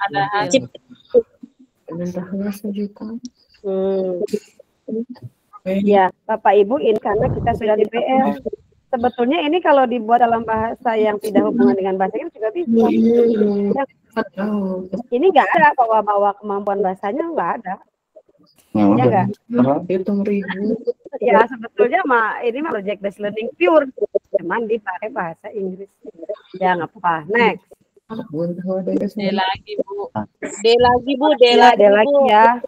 ada hasil. Ya, Bapak Ibu ini karena kita sudah di PL. sebetulnya ini kalau dibuat dalam bahasa yang tidak hubungan dengan bahasa Inggris juga bisa. Ini nggak ada bawa kemampuan bahasanya, nggak ada. Ya nggak? Ya sebetulnya ini mah project based learning pure, cuman dipakai bahasa Inggris. Ya nggak apa-apa. Next. D lagi Bu. D lagi Bu. Ya.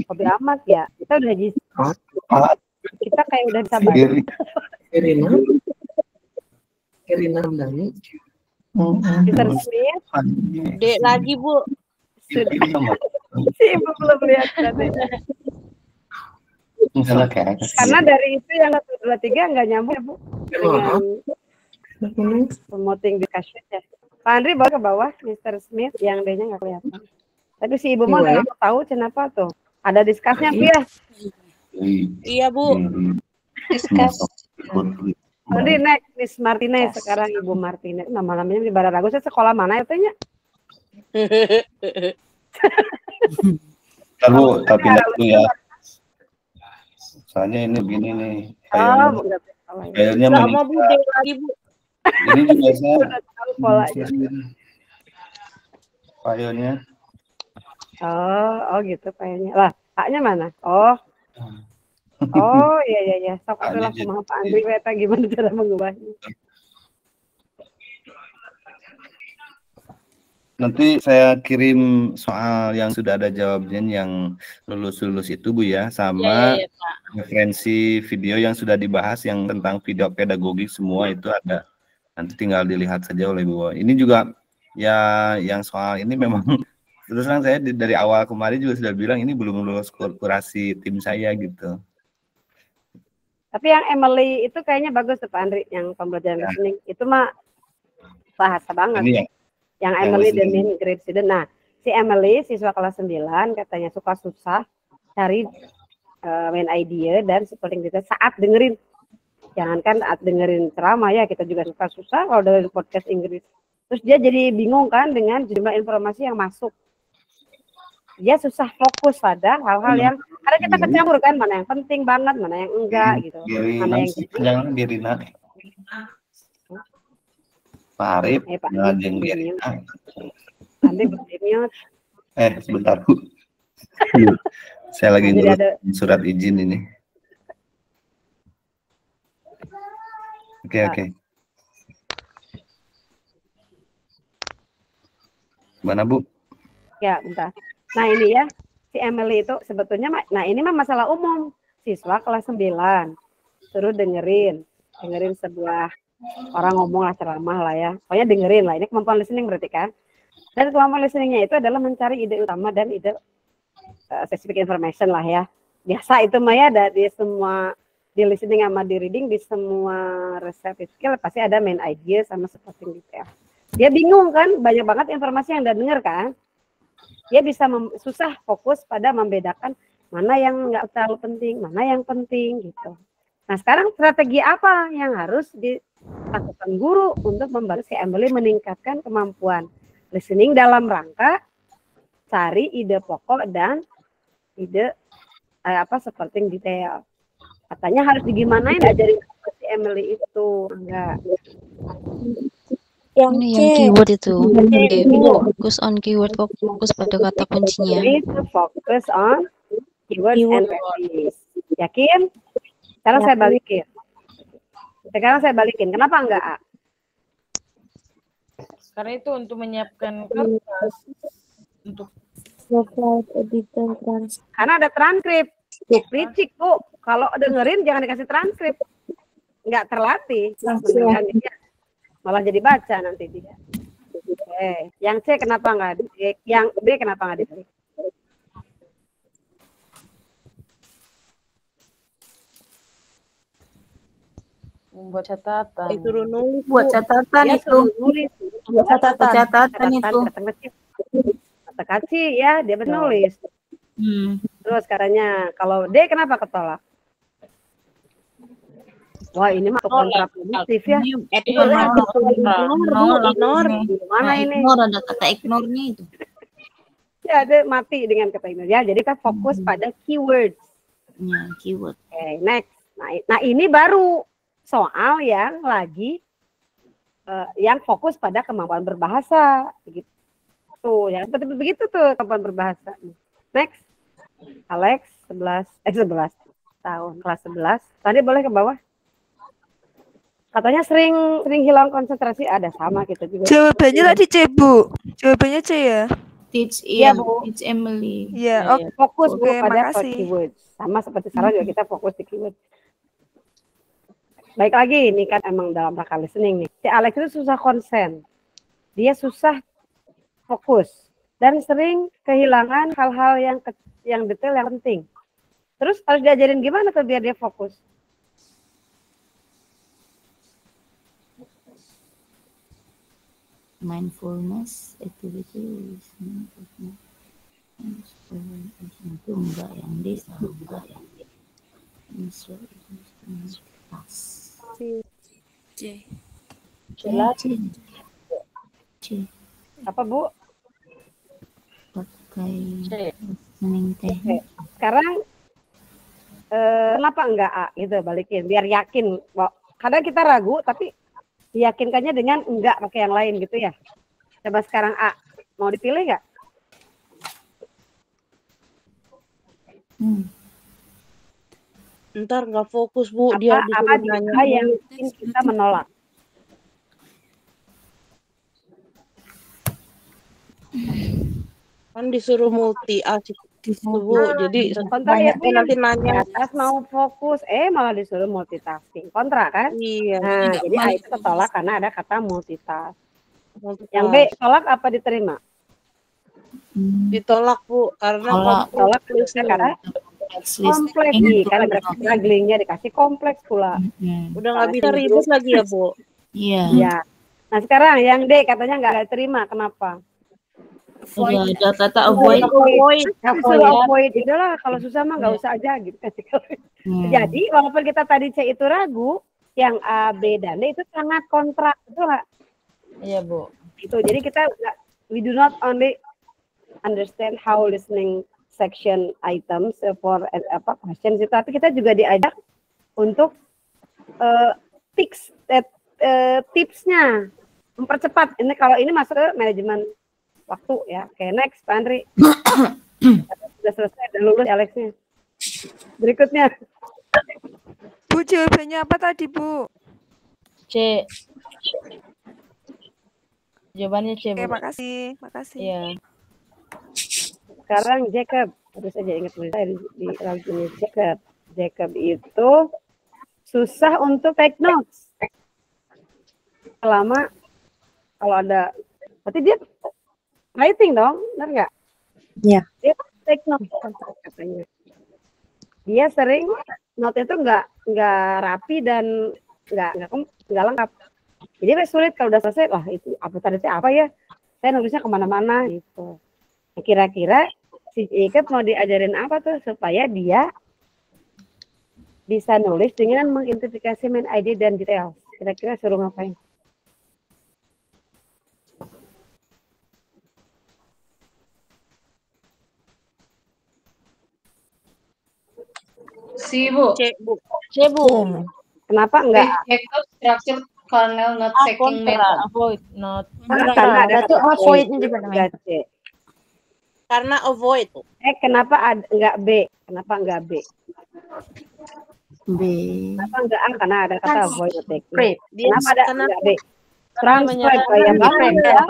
Hobi amat ya. Kita udah kita kayak udah bisa baca. Kirina Ramdhani. Mr. Smith. D lagi Bu. Si Ibu belum lihat tadi. Karena dari itu yang 1, 2, 3 nggak nyambung ya Bu dengan promoting discussion ya. Pak Andri bawa ke bawah, Mr. Smith yang D-nya nggak kelihatan. Tapi si Ibu mau nggak tahu kenapa tuh. Ada discussnya ya? Iya Bu. Discuss. Nanti next Miss Martinez sekarang Ibu Martinez. Nama-namanya di Barat Ragu. Saya sekolah mana ya tanya? Ntar Bu, tapi pindah dulu ya. Soalnya ini begini nih. Kayaknya sama Bu, lagi Bu. Ini juga saya. Polanya. Filenya. Oh gitu filenya. Lah, haknya mana? Oh, iya. Sok aku langsung sama Pak Andri Weta gimana cara mengubahnya. Nanti saya kirim soal yang sudah ada jawabnya yang lulus itu Bu ya, sama referensi video yang sudah dibahas yang tentang video pedagogik semua itu ada. Nanti tinggal dilihat saja oleh Bu. Ini juga ya yang soal ini memang terus terang saya dari awal kemarin juga sudah bilang ini belum lulus kurasi tim saya gitu. Tapi yang Emily itu kayaknya bagus tuh Pak Andri, yang pembelajaran listening itu mah bahasa banget. Ini yang Emily dan grade student. Nah, si Emily siswa kelas 9 katanya suka susah cari main idea dan supporting detail saat dengerin. Jangankan saat dengerin ceramah ya, kita juga suka susah kalau dengerin podcast Inggris. Terus dia jadi bingung kan dengan jumlah informasi yang masuk. Dia susah fokus pada hal-hal yang karena kita kecampur kan, mana yang penting banget, mana yang enggak gitu. Mana yang Birina. Pak Arif, ngajeng Birina. Nanti bermute. Sebentar Bu. Saya lagi ngurus surat izin ini. Oke. Mana Bu? Ya, bentar. Nah ini ya, si Emily itu sebetulnya, nah ini mah masalah umum. Siswa kelas 9, suruh dengerin sebuah orang ngomong lah, ceramah lah ya. Pokoknya dengerin lah, ini kemampuan listening berarti kan. Dan kemampuan listeningnya itu adalah mencari ide utama dan ide specific information lah ya. Biasa itu mah ya, di semua, di listening sama di reading, di semua receptive skill pasti ada main idea sama supporting detail. Dia bingung kan, banyak banget informasi yang dia dengar kan. Dia bisa susah fokus pada membedakan mana yang nggak terlalu penting, mana yang penting gitu. Nah sekarang strategi apa yang harus dilakukan guru untuk membantu si Emily meningkatkan kemampuan listening dalam rangka cari ide pokok dan ide supporting detail. Katanya harus digimanain ajarin si Emily itu enggak. Yang keyword itu. Fokus on keyword, fokus pada kata kuncinya. Fokus on keyword and phrase. Yakin? Sekarang saya balikin. Kenapa enggak A? Karena itu untuk menyiapkan kertas untuk karena ada transkrip. Licik Bu, kalau dengerin jangan dikasih transkrip. Enggak terlatih. Malah jadi baca nanti dia. Yang C kenapa enggak? Yang B kenapa enggak diklik? membuat catatan. Disuruh nulis. Buat catatan Ya, itu. suruh nulis. Catatan itu. Kata kecil ya, dia menulis. Terus katanya, kalau D kenapa ketolak? Wah ini mah kontraproduktif ya. Ignore. Mana ini? Ignore, ada kata ignore-nya itu. Ya, ada mati dengan kata ignore. Ya, jadi kita fokus pada keywords. Ya, keyword. Oke, next. Nah ini baru soal yang lagi yang fokus pada kemampuan berbahasa begitu. Tuh, ya seperti begitu tuh kemampuan berbahasa. Next. Alex 11 tahun, kelas 11. Tadi boleh ke bawah. Katanya sering hilang konsentrasi, ada sama kita juga. Jawabannya tadi C, Bu. Jawabannya C ya. Teach Iya, Bu. Teach Emily. Iya, Ya, fokus Bu Oke, pada makasih. keywords. Sama seperti sekarang juga kita fokus di keyword. Baik lagi, ini kan emang dalam rangka listening nih. Si Alex itu susah konsen. Dia susah fokus dan sering kehilangan hal-hal yang detail yang penting. Terus harus diajarin gimana tuh biar dia fokus? Mindfulness activities itu enggak yang D enggak yang D. C. C. Apa Bu? Pakai listening teknik. Sekarang kenapa enggak A gitu balikin biar yakin. Kadang kita ragu tapi diyakinkannya dengan enggak pakai yang lain gitu ya. Coba sekarang A. Mau dipilih enggak? Ntar nggak fokus Bu, dia Apa disuruh nanya. yang mungkin kita menolak? Kan disuruh multi asik Bu, jadi kontra ya Bu, nanti nanya. atas mau fokus, malah disuruh multitasking. Kontra kan? Iya. Nah, Tidak jadi A balik. itu ketolak karena ada kata multitask. Multitask. Yang B, tolak apa diterima? Ditolak Bu, karena Tolak karena kompleks nih, kan ada strugglingnya dikasih kompleks pula. Udah nggak bisa ribut lagi ya Bu. Iya. Ya. Nah sekarang yang D katanya nggak terima, kenapa? Udah ada kata avoid. Avoid. Udahlah kalau susah mah nggak usah aja gitu. Jadi walaupun kita tadi C itu ragu, yang A, B, dan D itu sangat kontra, betul nggak? Iya Bu. Itu jadi kita we do not only understand how listening section items for questions itu, tapi kita juga diajak untuk tipsnya mempercepat. Ini kalau ini masuk ke manajemen waktu ya. Oke, next Pak Andri. Sudah selesai, udah lulus Alexnya. Berikutnya. Bu, jawabannya apa tadi, Bu? C. Jawabannya C, Bu. Oke, makasih. Iya. Sekarang Jacob, terus saja ingat saya di lagunya Jacob. Jacob itu susah untuk take notes. Selama kalau ada, berarti dia writing dong, benar nggak? Iya. Dia take notes katanya. Dia sering note itu nggak rapi dan nggak lengkap. Jadi sulit kalau udah selesai, wah itu apa tadi apa ya? Saya nulisnya kemana-mana gitu. Kira-kira si Jacob mau diajarin apa tuh supaya dia bisa nulis dengan mengidentifikasi main ID dan detail. Kira-kira suruh ngapain? C, Bu. C, Bu. Kenapa enggak? Jacob structure kernel not checking method. Avoid, not. Karena ada Itu avoid-nya juga namanya. enggak C. Karena avoid. Kenapa enggak B? Kenapa enggak B? B. Kenapa enggak A? Karena ada kata avoid technique. Dia Kenapa ada kenapa? enggak B? Transcribe kayak banget ya.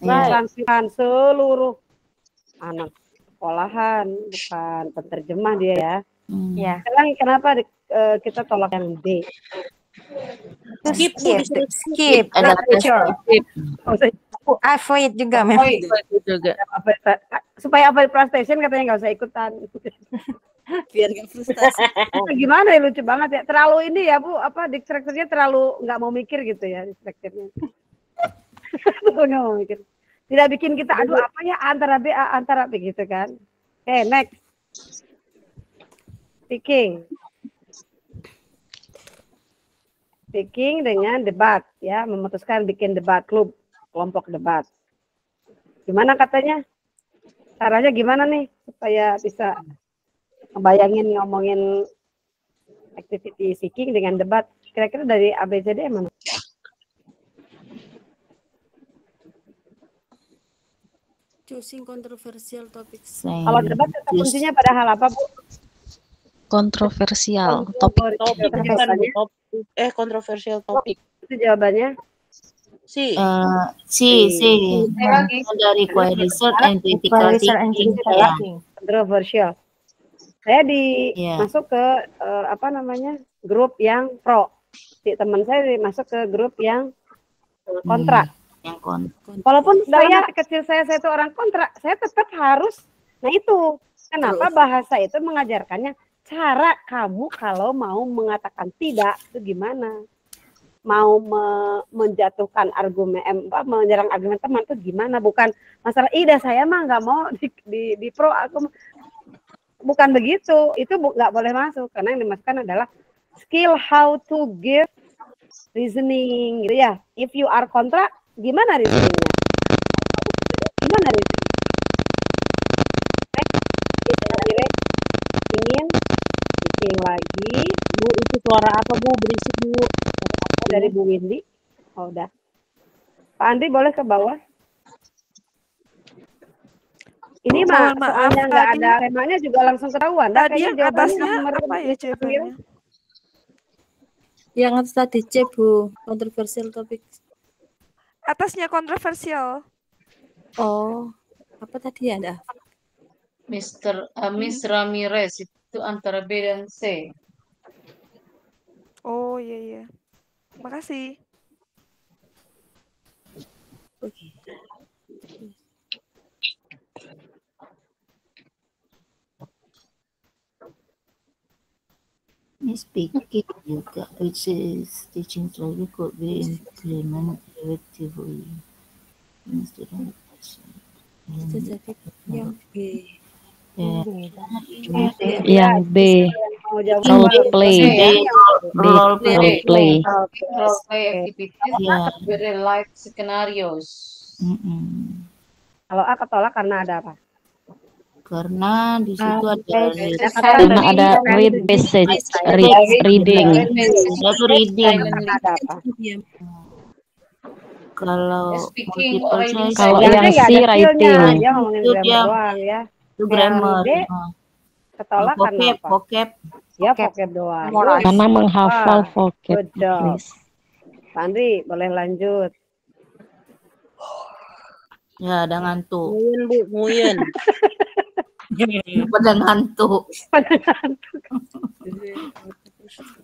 Transcribe seluruh anak sekolahan, bukan penterjemah dia ya. Ya. Sekarang kenapa kita tolak yang D? Skip, Bu, disuruh Skip. Ada Sure. skip. Avoid juga memang. juga. Supaya apa frustration katanya nggak usah ikutan. Biar nggak frustasi. Gimana ya, lucu banget ya. Terlalu ini ya Bu, distractornya terlalu nggak mau mikir gitu ya distractornya. Nggak mau mikir. Tidak bikin kita aduh apa ya antara B antara B gitu kan. Oke, next. Speaking dengan debat ya, memutuskan bikin debat klub, kelompok debat. Gimana katanya? Caranya gimana nih supaya bisa ngebayangin ngomongin activity speaking dengan debat? Kira-kira dari ABCD mana? Choosing controversial topics. Kalau debat kata kuncinya pada hal apa, Bu? Kontroversial topik. Kontroversial topik. Itu jawabannya? Si. Dari research and critical thinking. Kontroversial. Saya masuk ke grup yang pro. Si teman saya masuk ke grup yang kontra. Walaupun saya kecil saya itu orang kontra, saya tetap harus. Nah itu kenapa bahasa itu mengajarkannya cara kamu kalau mau mengatakan tidak itu gimana, mau menjatuhkan argumen, menyerang argumen teman itu gimana, bukan masalah ida saya mah nggak mau di pro aku. Bukan begitu, itu nggak boleh masuk karena yang dimasukkan adalah skill how to give reasoning, gitu ya. If you are kontra, gimana reasoningnya? Gimana reasoning? Ingin bikin lagi, Bu itu suara apa Bu? Berisik Bu. Dari Bu Windy. Oh udah. Pak Andri boleh ke bawah. Ini mah soalnya nggak ada temanya juga langsung ketahuan. Tadi yang atasnya apa ya jawabannya? Yang atas tadi C, Bu. Controversial topic. Atasnya kontroversial. Oh, apa tadi ya? Miss Ramirez itu antara B dan C. Oh iya. Makasih. Oke. Speaking juga, which is teaching strategy could be implemented effectively. Yang B. Yang B. Role play. Role play activities with real life scenarios. Kalau A ketolak karena ada apa? Karena di situ ada read message, reading. Itu reading. Kalau yang C writing. Itu dia itu grammar. Ketolak karena apa? Vocab. Ya vocab doang. Karena menghafal vocab. Pak Andri boleh lanjut. Ya ada ngantuk. Nguyen. Pada ngantuk.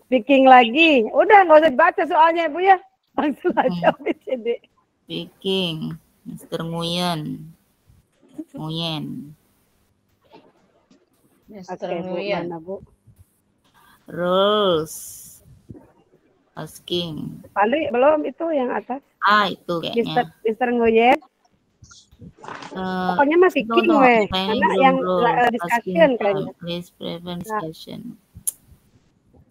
Speaking lagi. Udah nggak usah dibaca soalnya Bu ya. Langsung aja ABCD. Speaking. Mr. Nguyen. Oke, Bu, mana Bu? Rules. Asking. Pandri belum itu yang atas. Itu kayaknya. Mr. Nguyen. Pokoknya masih speaking weh. Karena yang discussion kayaknya. Please prevent discussion.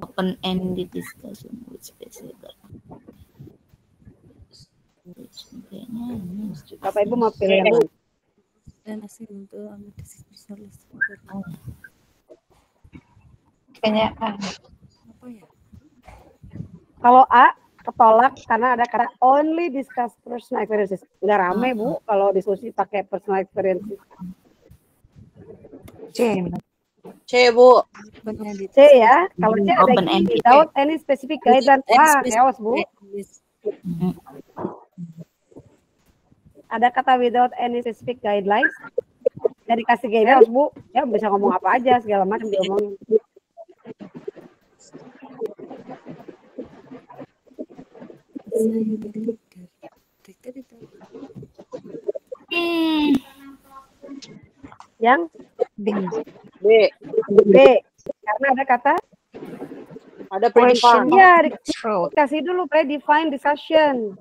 Open-ended discussion with specific. Bapak Ibu mau pilih yang mana? Kayaknya kalau A ketolak karena ada kata only discuss personal experiences. Nggak rame Bu kalau diskusi pakai personal experiences. C Bu. C ya. Kalau C ada without any specific guidelines. Wah, chaos Bu. Ada kata without any specific guidelines. Jadi kasih guidelines Bu. Ya bisa ngomong apa aja segala macam diomongin. Yang B karena ada kata predefine. Ya, kasih dulu predefine discussion.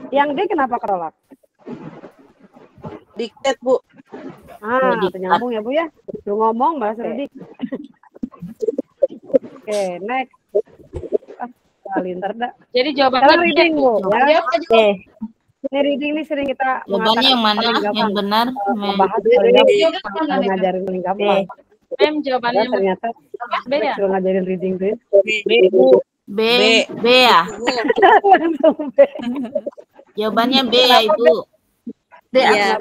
Yang D kenapa ketolak? Diktat Bu. Nyambung ya Bu ya. Lu ngomong bahasa Rudik. Oke, next. Jadi jawabannya reading Bu. Ya. Ini reading ini sering kita jawabannya yang mana yang benar? Membahas ngajarin paling gampang. Jawabannya ternyata B ya? ngajarin reading tuh. B ya. Jawabannya B ya Ibu. D Iya.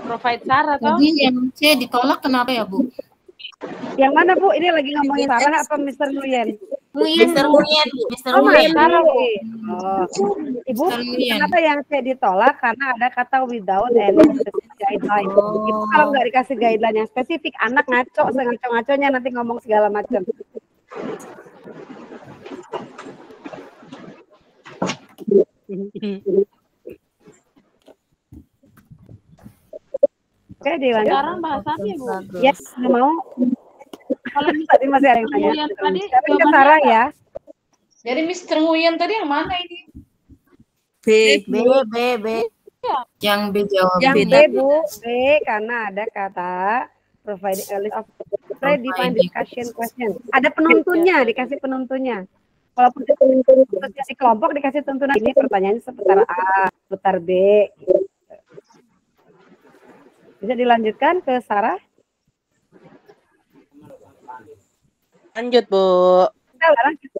Provide Sarah toh. Jadi yang C ditolak kenapa ya Bu? Yang mana Bu? Ini lagi ngomongin Sarah apa Mr. Nguyen? Mr. Nguyen, Bu. Mr. Oh, Nguyen. Sarah, Bu. Oh. Ibu, Mr. Nguyen. kenapa yang C ditolak? Karena ada kata without any specific guideline. Ibu kalau nggak dikasih guideline yang spesifik, anak ngaco, sengaco-ngaconya nanti ngomong segala macam. Oke, dilanjut. Sekarang bahas apa ya, Bu? Yes, nggak mau. Kalau Tadi masih ada yang tanya. Nguyen tadi Tapi ke jawabannya Sarah apa? ya. Jadi Mr. Nguyen tadi yang mana ini? B. Yang B jawab. Yang B. B, Bu. B, karena ada kata provide a list of predefined discussion question. Ada penuntunnya, dikasih penuntunnya. Walaupun dikasih kelompok, dikasih tuntunan. Ini pertanyaannya seputar A, seputar B. Bisa dilanjutkan ke Sarah? Lanjut, Bu. Sekarang kita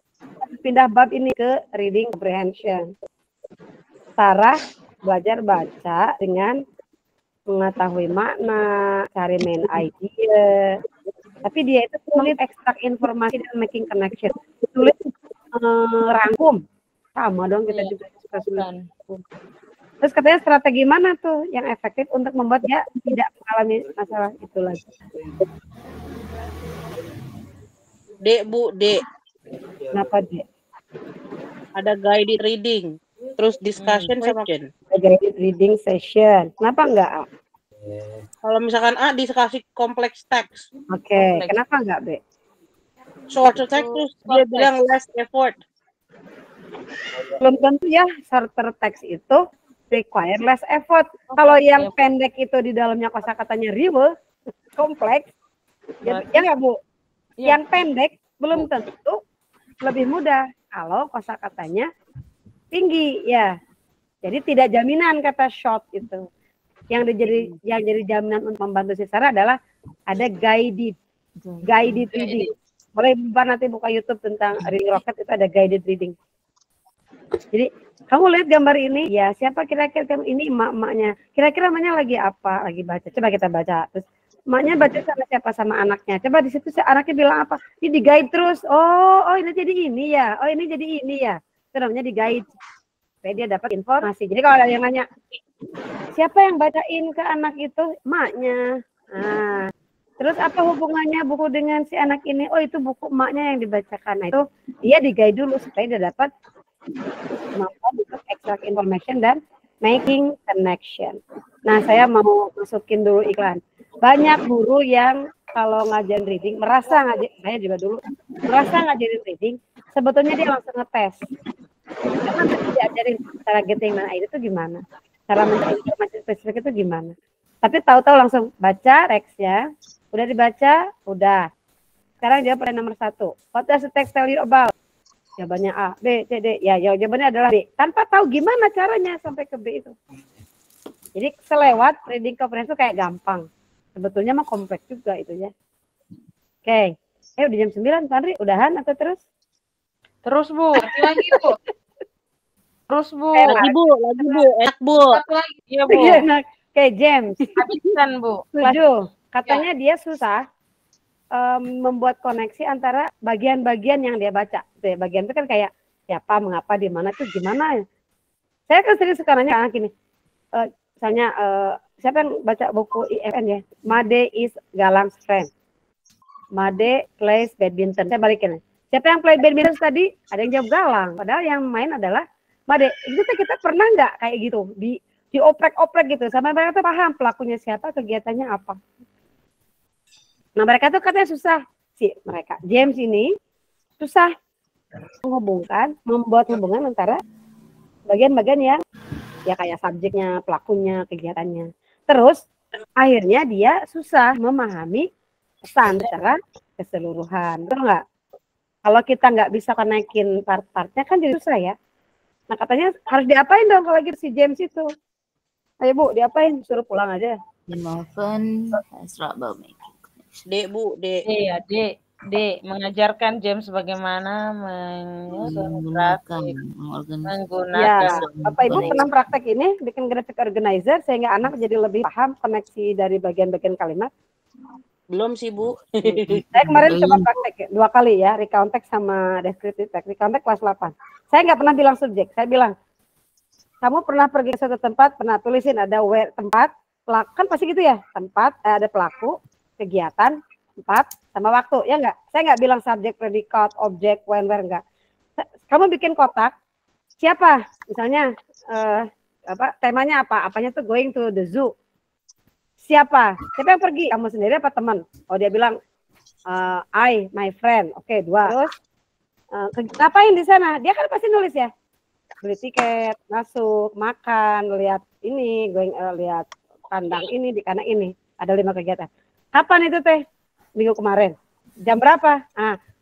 pindah bab ini ke reading comprehension. Sarah belajar baca dengan mengetahui makna, cari main idea. Tapi dia itu sulit ekstrak informasi dan making connection. Sulit rangkum. Sama dong kita juga suka sulit. Terus katanya strategi mana tuh yang efektif untuk membuat dia tidak mengalami masalah itu lagi? D, Bu, D. Kenapa D? Ada guided reading, terus discussion sama question. Guided reading session. Kenapa enggak A? Kalau misalkan A dikasih kompleks teks. Oke, kenapa enggak B? Shorter text terus dia bilang less effort. Belum tentu ya shorter text itu require less effort. Kalau yang pendek itu di dalamnya kosakatanya riwe, kompleks, ya nggak Bu? Yang pendek belum tentu lebih mudah kalau kosakatanya tinggi ya. Jadi tidak jaminan kata short itu. Yang jadi jaminan untuk membantu si Sarah adalah ada guided reading. Boleh nanti buka YouTube tentang Reading Rocket, itu ada guided reading. Jadi kamu lihat gambar ini ya, siapa kira-kira ini emak-emaknya? Kira-kira emaknya lagi apa? Lagi baca. Coba kita baca. Terus emaknya baca sama siapa? Sama anaknya. Coba di situ anaknya bilang apa? Ini di guide terus. Oh ini jadi ini ya. Oh ini jadi ini ya. Itu namanya di guide. Supaya dia dapat informasi. Jadi kalau ada yang nanya, siapa yang bacain ke anak itu? Emaknya. Nah, terus apa hubungannya buku dengan si anak ini? Oh itu buku emaknya yang dibacakan. Nah itu dia di guide dulu supaya dia dapat kemampuan untuk extract information dan making connection. Nah, saya mau masukin dulu iklan. Banyak guru yang kalau ngajarin reading, saya juga dulu, merasa ngajarin reading, sebetulnya dia langsung ngetes. Karena diajarin cara getting mana itu gimana, cara mencari informasi spesifik itu gimana. Tapi tahu-tahu langsung baca teksnya, udah dibaca, udah. Sekarang jawab pertanyaan nomor 1. What does the text tell you about? Jawabannya A, B, C, D. Ya, jawabannya adalah B. Tanpa tahu gimana caranya sampai ke B itu. Jadi selewat reading comprehension itu kayak gampang. Sebetulnya mah kompleks juga itu ya. Oke. Udah jam 9, Sandri. Udahan atau terus? Terus, Bu. Lagi, Bu. Terus, Bu. Lagi, Bu. Enak, Bu. Iya, Bu. Enak. Oke, James. Habisan, Bu. Setuju. Katanya dia susah membuat koneksi antara bagian-bagian yang dia baca. Bagian itu kan kayak siapa, mengapa, di mana tuh gimana. Saya kan sering suka nanya anak ini. Misalnya siapa yang baca buku IFN ya? Made is Galang's friend. Made plays badminton. Saya balikin. Siapa yang play badminton tadi? Ada yang jawab Galang. Padahal yang main adalah Made. Kita pernah nggak kayak gitu dioprek-oprek gitu sampai mereka tuh paham pelakunya siapa, kegiatannya apa. Nah mereka tuh katanya susah James ini susah membuat hubungan antara bagian-bagian yang ya kayak subjeknya, pelakunya, kegiatannya. Terus akhirnya dia susah memahami pesan secara keseluruhan. Betul nggak? Kalau kita nggak bisa konekin part-partnya kan jadi susah ya. Nah katanya harus diapain dong kalau gitu si James itu? Ayo Bu, diapain? Suruh pulang aja. Often has trouble making. D, Bu, D. D ya, D. D. Mengajarkan James bagaimana Menggunakan Ya, Bapak Ibu pernah praktek ini, bikin graphic organizer sehingga anak jadi lebih paham koneksi dari bagian-bagian kalimat? Belum sih, Bu. Saya kemarin coba praktek 2 kali ya, recount text sama descriptive text. Recount text kelas 8. Saya nggak pernah bilang subjek, saya bilang, kamu pernah pergi ke suatu tempat, pernah tulisin ada where, tempat, pelaku, kan pasti gitu ya, tempat, ada pelaku, kegiatan, tempat, sama waktu, ya enggak? Saya nggak bilang subjek, predikat, objek, when, where, enggak. Kamu bikin kotak, siapa? Misalnya, temanya apa? Apanya tuh going to the zoo. Siapa? Siapa yang pergi? Kamu sendiri apa teman? Oh, dia bilang, my friend. Oke, 2. Terus, ngapain di sana? Dia kan pasti nulis ya. Beli tiket, masuk, makan, lihat ini, lihat kandang ini, di kandang ini. Ada 5 kegiatan. Kapan itu teh? Minggu kemarin. Jam berapa?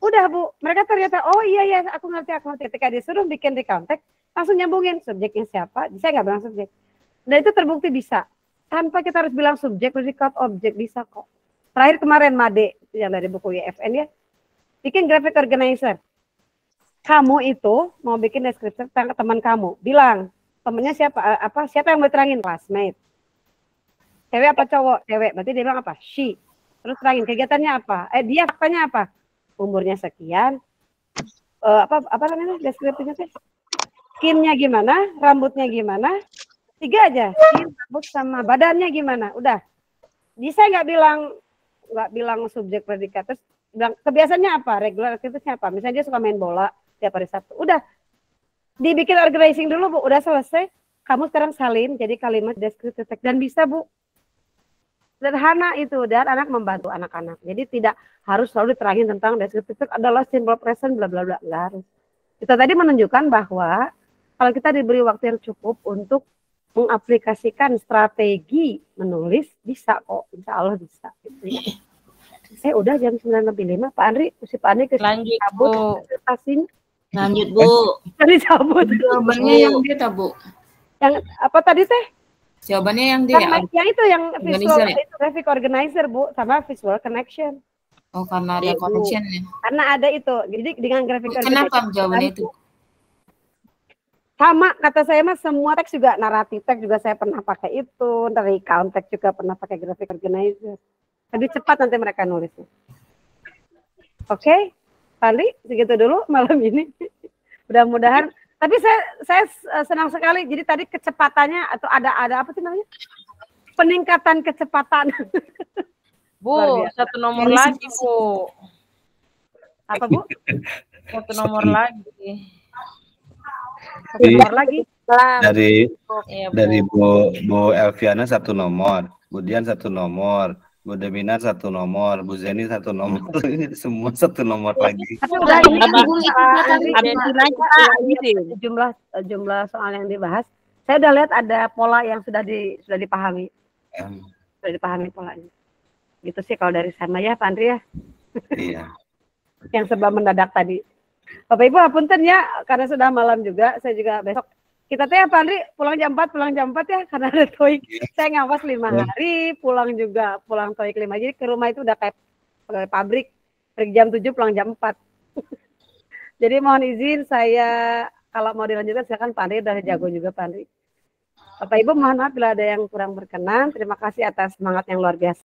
Udah Bu. Mereka ternyata, oh iya, aku ngerti. Ketika disuruh bikin di konteks, langsung nyambungin. Subjeknya siapa? Saya nggak bilang subjek. Dan itu terbukti bisa. Tanpa kita harus bilang subjek, predikat, objek, bisa kok. Terakhir kemarin Made, yang dari buku YFN ya, bikin graphic organizer. Kamu itu mau bikin deskripsi tentang teman kamu. Bilang, temennya siapa? Siapa yang mau terangin? Classmate. Cewek apa cowok? Cewek. Berarti dia bilang apa? She. Terus terangin kegiatannya apa? Dia faktanya apa? Umurnya sekian. Apa namanya deskripsinya teh? Skinnya gimana? Rambutnya gimana? 3 aja. Skin, rambut sama badannya gimana? Udah. Jadi saya nggak bilang subjek predikat. Terus bilang kebiasaannya apa? Regular aktivitasnya apa? Misalnya dia suka main bola tiap hari Sabtu. Udah. Dibikin organizing dulu Bu. Udah selesai. Kamu sekarang salin jadi kalimat deskriptif dan bisa Bu. Sederhana itu dan anak membantu anak-anak. Jadi tidak harus selalu diterangin tentang deskriptif adalah simple present bla bla bla, enggak harus. Kita tadi menunjukkan bahwa kalau kita diberi waktu yang cukup untuk mengaplikasikan strategi menulis bisa kok, insya Allah bisa. Gitu ya. Udah jam 9:05, Pak Andri, Pak Andri ke lanjut cabut presentasinya. Lanjut Bu. Tadi cabut. Jawabannya yang dia tabu. Yang apa tadi teh? Jawabannya yang dia. Yang itu yang visual itu graphic organizer Bu, sama visual connection. Oh, karena ada connection ya. Karena ada itu. Jadi dengan graphic organizer. Kenapa jawabannya itu? Sama kata saya mah semua teks juga naratif teks juga saya pernah pakai itu, dari count teks juga pernah pakai graphic organizer. Lebih cepat nanti mereka nulisnya. Oke, Pali segitu dulu malam ini. Mudah-mudahan. Tapi saya senang sekali. Jadi tadi kecepatannya atau ada apa sih namanya? Peningkatan kecepatan. Bu, 1 nomor lagi Bu. Apa Bu? 1 nomor lagi. Lagi dari Bu Elviana 1 nomor, Bu Dian 1 nomor, Bu Deminar 1 nomor, Bu Zeni 1 nomor, ini semua 1 nomor lagi. Tapi udah ini jumlah soal yang dibahas. Saya udah lihat ada pola yang sudah dipahami. Sudah dipahami polanya. Gitu sih kalau dari sana ya Pak Andri ya. Iya. Yang serba mendadak tadi. Bapak Ibu hapunten ya, karena sudah malam juga, saya juga besok. Kita teh Pak Andri pulang jam 4 ya, karena ada TOEIC. Saya ngawas 5 hari, pulang TOEIC 5. Jadi ke rumah itu udah kayak pabrik, pergi jam 7, pulang jam 4. Jadi mohon izin saya, kalau mau dilanjutkan silakan Pak Andri, udah jago juga Pak Andri. Bapak Ibu mohon maaf bila ada yang kurang berkenan, terima kasih atas semangat yang luar biasa.